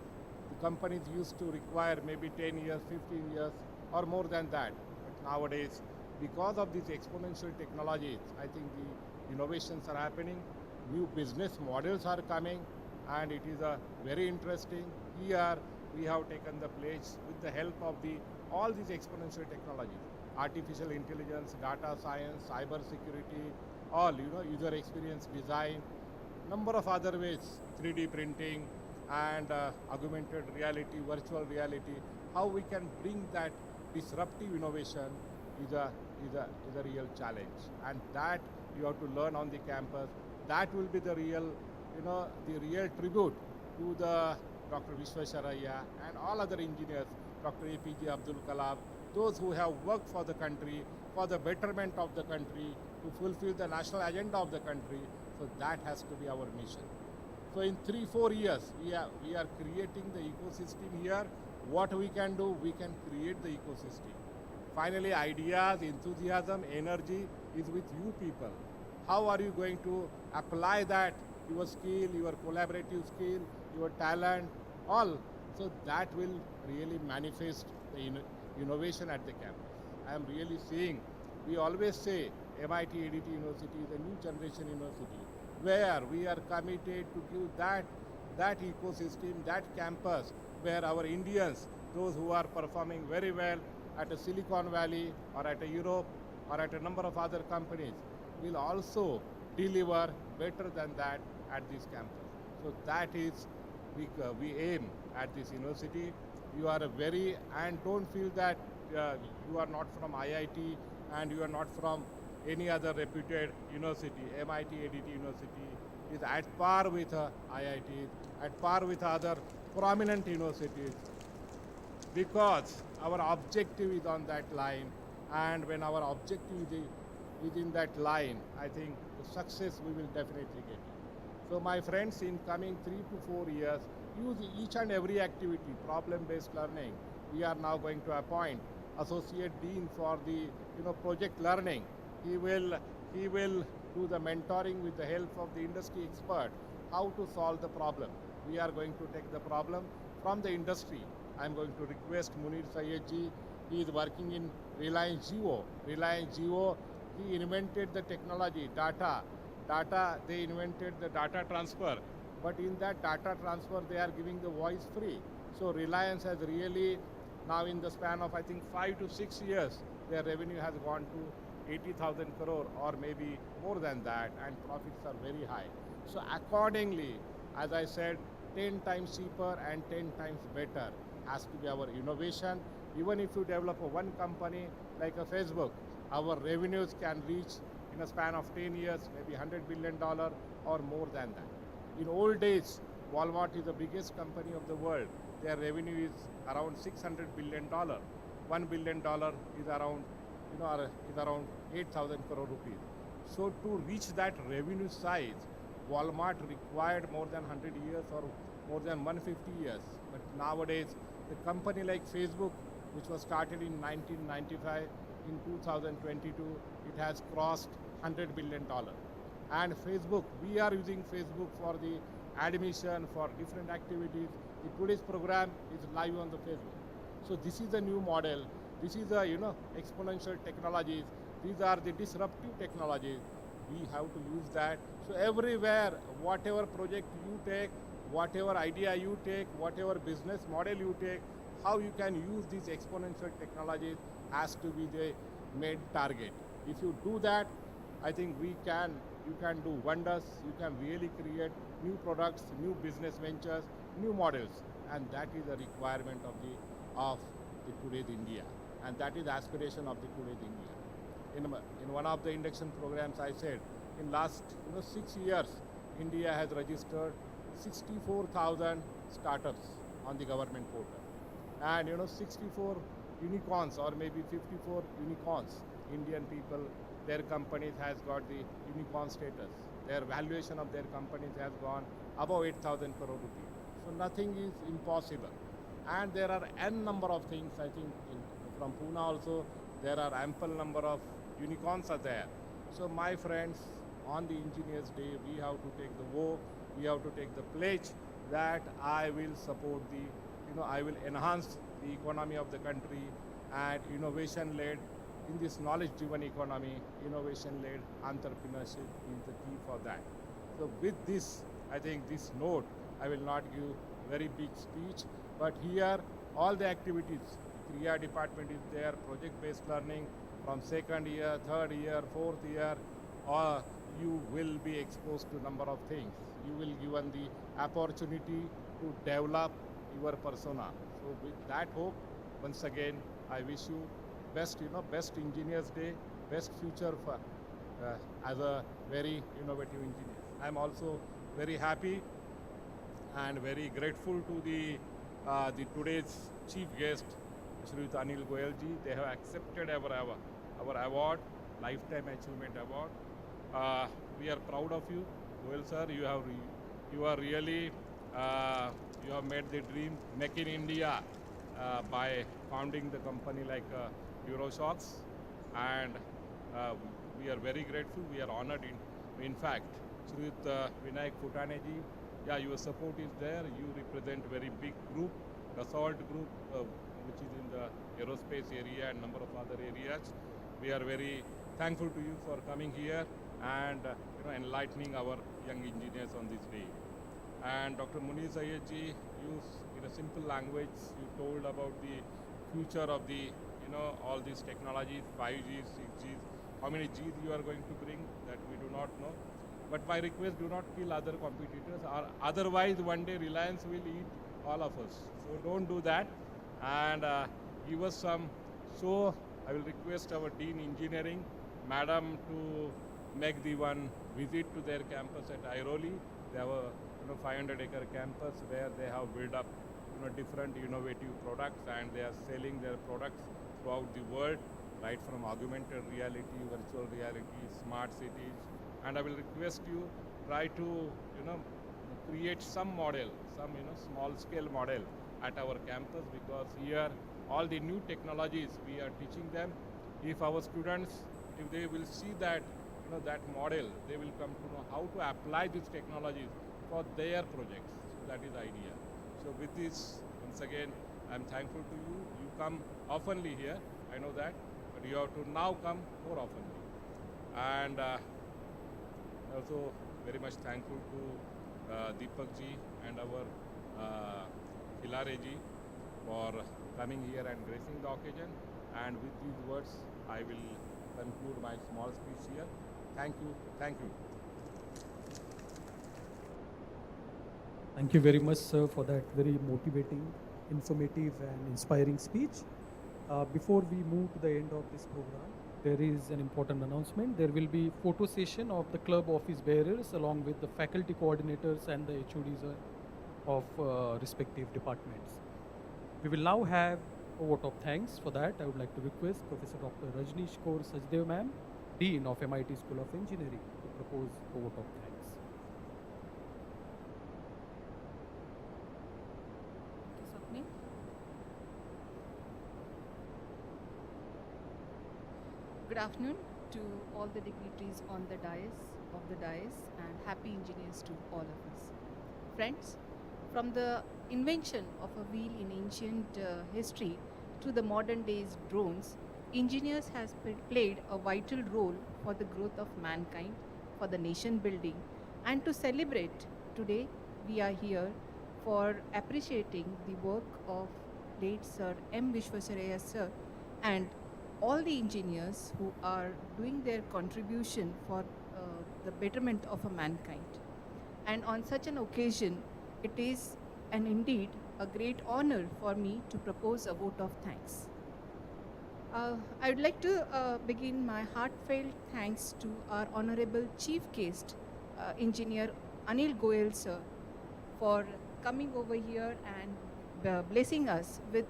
the companies used to require maybe 10 years, 15 years, or more than that. But nowadays, because of these exponential technologies, I think the innovations are happening, new business models are coming, and it is very interesting. Here we have taken the pledge with the help of all these exponential technologies, artificial intelligence, data science, cyber security, all, user experience design, number of other ways, 3D printing and augmented reality, virtual reality, how we can bring that disruptive innovation is a real challenge, and that you have to learn on the campus. That will be the real, the real tribute to the Dr. Visvesvaraya and all other engineers, Dr. APJ Abdul Kalam, those who have worked for the country, for the betterment of the country, to fulfill the national agenda of the country. So that has to be our mission. So in 3-4 years, we are creating the ecosystem here. What we can do, we can create the ecosystem. Finally, ideas, enthusiasm, energy is with you people. How are you going to apply that, your skill, your collaborative skill, your talent, all? So that will really manifest the innovation at the campus. I am really seeing, we always say MIT-ADT University is a new generation university, where we are committed to give that ecosystem, that campus, where our Indians, those who are performing very well at a Silicon Valley or at a Europe or at a number of other companies, will also deliver better than that at this campus. So that is, we aim at this university. You are and don't feel that you are not from IIT and you are not from any other reputed university. MIT-ADT University is at par with IIT, at par with other prominent universities, because our objective is on that line, and when our objective is in that line, I think the success we will definitely get. So my friends, in coming 3 to 4 years, use each and every activity, problem-based learning. We are now going to appoint Associate Dean for the project learning. He will do the mentoring with the help of the industry expert, how to solve the problem. We are going to take the problem from the industry. I am going to request Munir Syed ji. He is working in Reliance Jio. Reliance Jio, he invented the technology, data. They invented the data transfer. But in that data transfer, they are giving the voice free. So Reliance has really, now in the span of I think 5 to 6 years, their revenue has gone to 80,000 crore or maybe more than that, and profits are very high. So accordingly, as I said, 10 times cheaper and 10 times better has to be our innovation. Even if you develop one company like a Facebook, our revenues can reach in a span of 10 years, maybe $100 billion or more than that. In old days, Walmart is the biggest company of the world. Their revenue is around $600 billion. $1 billion is around, is around 8,000 crore rupees. So to reach that revenue size, Walmart required more than 100 years or more than 150 years. But nowadays, a company like Facebook, which was started in 1995, in 2022, it has crossed $100 billion. And Facebook, we are using Facebook for the admission, for different activities. Today's program is live on the Facebook. So this is a new model. This is a, exponential technologies. These are the disruptive technologies. We have to use that. So everywhere, whatever project you take, whatever idea you take, whatever business model you take, how you can use these exponential technologies has to be the main target. If you do that, I think you can do wonders. You can really create new products, new business ventures, new models, and that is a requirement of the today's India, and that is aspiration of the today's India. In one of the induction programs, I said, in last 6 years, India has registered 64,000 startups on the government portal, and 64 unicorns or maybe 54 unicorns. Indian people, their companies has got the unicorn status. Their valuation of their companies has gone above 8,000 crore rupees. So nothing is impossible. And there are n number of things. I think from Pune also, there are ample number of unicorns are there. So my friends, on the Engineers Day, we have to take the vow, we have to take the pledge that I will support I will enhance the economy of the country, and innovation-led in this knowledge-driven economy, innovation-led entrepreneurship is the key for that. So with this, I think this note, I will not give very big speech, but here all the activities, Kriya department is there, project-based learning from second year, third year, fourth year, or you will be exposed to number of things. You will given the opportunity to develop your persona. So with that hope, once again, I wish you best, best Engineers Day, best future for as a very innovative engineer. I'm also very happy and very grateful to the today's chief guest, Shri Anil Goel ji. They have accepted our award, Lifetime Achievement Award. We are proud of you, Goel sir. You are really you have made the dream make in India by founding the company like Euroshocks, and we are very grateful. We are honored. In fact, Shri Vinayak Futane ji, yeah, your support is there. You represent very big group, Dassault group, which is in the aerospace area and number of other areas. We are very thankful to you for coming here and enlightening our young engineers on this day. And Dr. Munir Syed ji, you in a simple language, you told about the future of the all these technologies, 5G, 6G. How many Gs you are going to bring, that we do not know. But my request, do not kill other competitors, or otherwise one day Reliance will eat all of us. So don't do that, and give us some. So I will request our Dean Engineering, Madam, to make the one visit to their campus at Airoli. They have a 500-acre campus where they have built up different innovative products, and they are selling their products throughout the world, right from augmented reality, virtual reality, smart cities. And I will request you try to create some model, some small scale model at our campus, because here all the new technologies we are teaching them. If our students, if they will see that that model, they will come to know how to apply these technologies for their projects. So that is the idea. So with this, once again, I'm thankful to you. You come oftenly here, I know that, but you have to now come more oftenly. And also very much thankful to Deepak ji and our Hilare ji for coming here and gracing the occasion. And with these words, I will conclude my small speech here. Thank you. Thank you. Thank you very much, sir, for that very motivating, informative and inspiring speech. Before we move to the end of this program, there is an important announcement. There will be photo session of the club office bearers along with the faculty coordinators and the HODs of respective departments. We will now have a vote of thanks. For that, I would like to request Professor Dr. Rajneesh Kaur sDay ma'am, Dean of MIT School of Engineering, to propose a vote of thanks. Good afternoon to all the dignitaries on the dais, and happy engineers to all of us. Friends, from the invention of a wheel in ancient history to the modern days drones, engineers has played a vital role for the growth of mankind, for the nation building, and to celebrate today we are here for appreciating the work of late Sir M. Visvesvaraya sir and all the engineers who are doing their contribution for the betterment of a mankind. And on such an occasion, it is and indeed a great honor for me to propose a vote of thanks. I would like to begin my heartfelt thanks to our Honorable Chief Guest, Engineer Anil Goel sir, for coming over here and blessing us with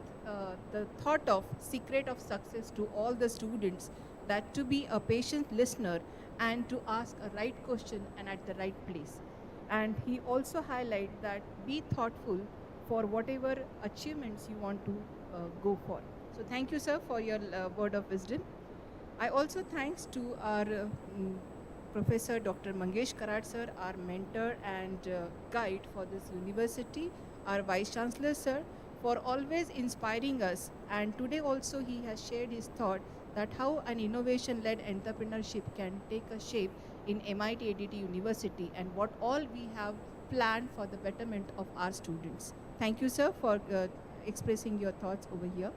the thought of secret of success to all the students, that to be a patient listener and to ask a right question and at the right place. And he also highlighted that be thoughtful for whatever achievements you want to go for. So thank you, sir, for your word of wisdom. I also thanks to our Professor Dr. Mangesh Karad sir, our mentor and guide for this university, our Vice Chancellor sir, for always inspiring us. And today also he has shared his thought that how an innovation-led entrepreneurship can take a shape in MIT-ADT University and what all we have planned for the betterment of our students. Thank you, sir, for expressing your thoughts over here.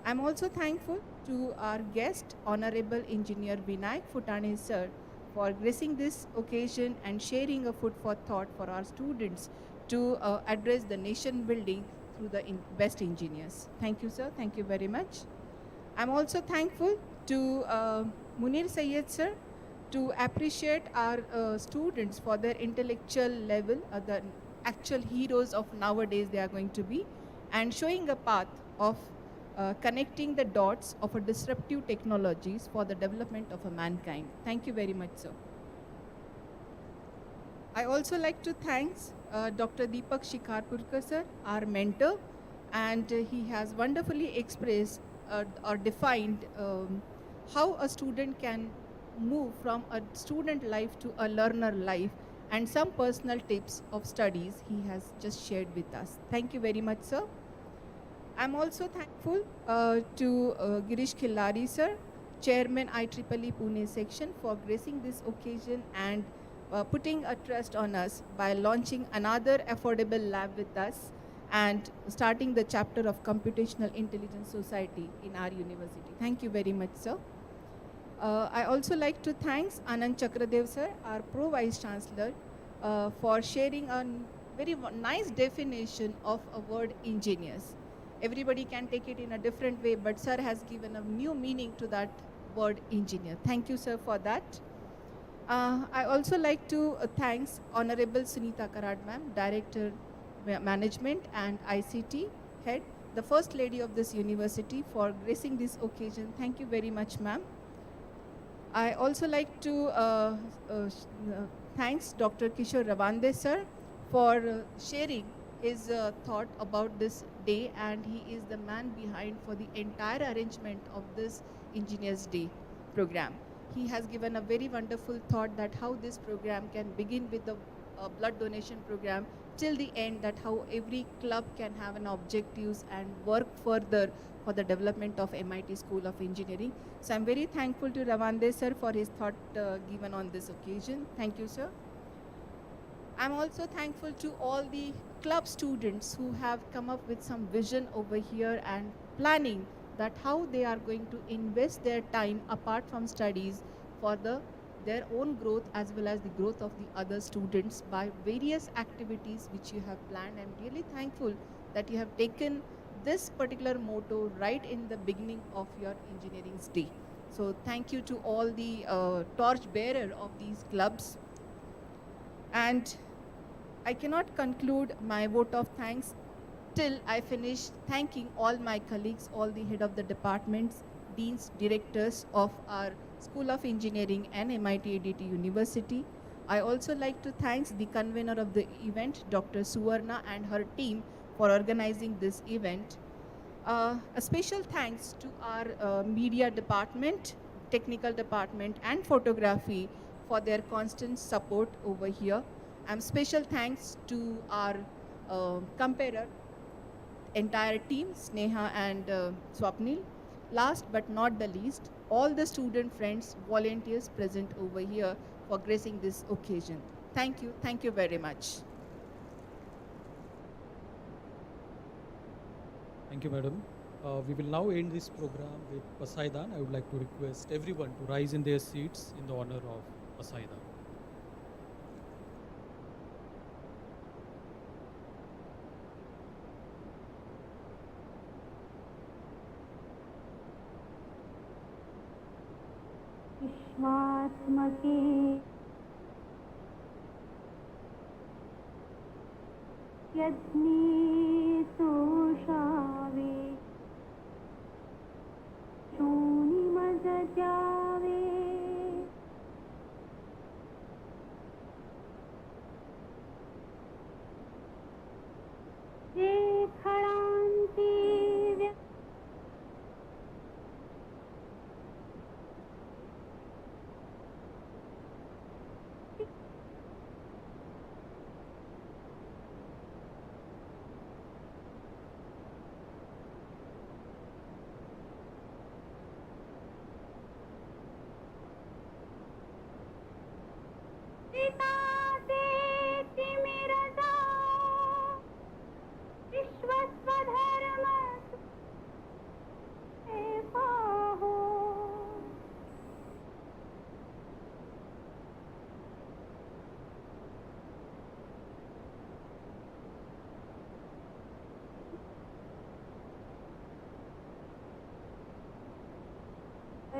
I'm also thankful to our guest, Honorable Engineer Vinayak Futane, sir, for gracing this occasion and sharing a food for thought for our students to address the nation building through the best engineers. Thank you, sir. Thank you very much. I'm also thankful to Munir Syed, sir, to appreciate our students for their intellectual level, the actual heroes of nowadays they are going to be, and showing a path of connecting the dots of a disruptive technologies for the development of a mankind. Thank you very much, sir. I also like to thank Dr. Deepak Shikarpurkar, sir, our mentor, and he has wonderfully expressed or defined how a student can move from a student life to a learner life, and some personal tips of studies he has just shared with us. Thank you very much, sir. I'm also thankful to Girish Khillari, sir, Chairman IEEE Pune section, for gracing this occasion and putting a trust on us by launching another affordable lab with us and starting the chapter of Computational Intelligence Society in our university. Thank you very much, sir. I also like to thank Anand Chakradev, sir, our Pro Vice Chancellor, for sharing a very nice definition of a word engineers. Everybody can take it in a different way, but sir has given a new meaning to that word engineer. Thank you, sir, for that. I also like to thank Honorable Sunita Karad, ma'am, Director Management and ICT Head, the First Lady of this university, for gracing this occasion. Thank you very much, ma'am. I also like to thanks Dr. Kishore Ravande, sir, for sharing his thought about this day, and he is the man behind for the entire arrangement of this Engineers Day program. He has given a very wonderful thought that how this program can begin with the blood donation program till the end, that how every club can have an objectives and work further for the development of MIT School of Engineering. So I'm very thankful to Ravande, sir, for his thought given on this occasion. Thank you, sir. I'm also thankful to all the club students who have come up with some vision over here and planning that how they are going to invest their time apart from studies for their own growth as well as the growth of the other students by various activities which you have planned. I'm really thankful that you have taken this particular motto right in the beginning of your engineering's day. So thank you to all the torch bearer of these clubs. And I cannot conclude my vote of thanks till I finish thanking all my colleagues, all the head of the departments, deans, directors of our School of Engineering and MIT-ADT University. I also like to thank the convener of the event, Dr. Suvarna, and her team for organizing this event. A special thanks to our media department, technical department, and photography for their constant support over here. And special thanks to our comparer, entire team, Sneha and Swapnil. Last but not the least, all the student friends, volunteers present over here for gracing this occasion. Thank you very much. Thank you, madam. We will now end this program with Pasaidan. I would like to request everyone to rise in their seats in the honor of Pasaidan. विश्वात्मके यज्ञे सोषावे शूनिमजजावे ये खडान्ति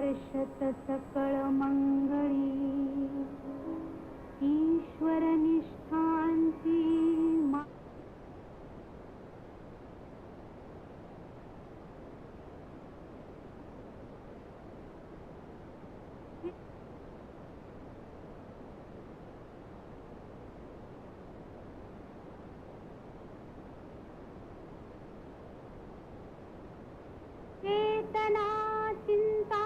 वर्षत सकळ मंगळी ईश्वर निष्ठांची चेतना चिंता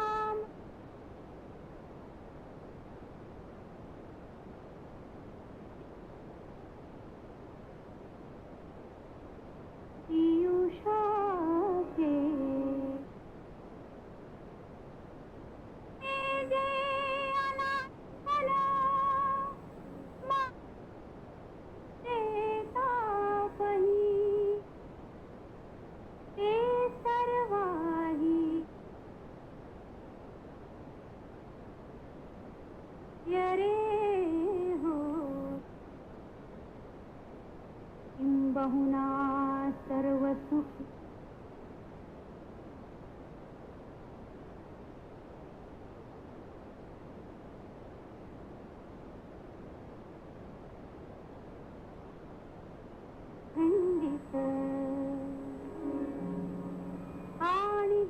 पीयूषाचे जे अनाथला ते तापही ते सर्वाही यरे हो किंबहुना सर्व सुखी खंडित आणि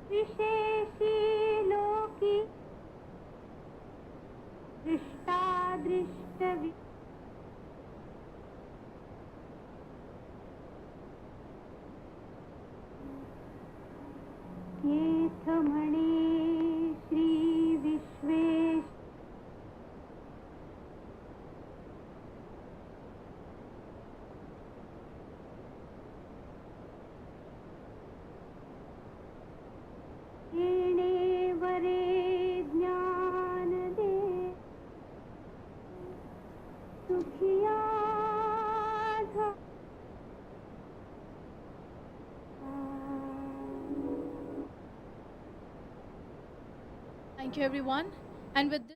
विशेषी लोकी दृष्टादृष्ट येथ म्हणे श्री विश्वेश येणे वरे ज्ञान दे सुखिया Thank you, everyone. And with this,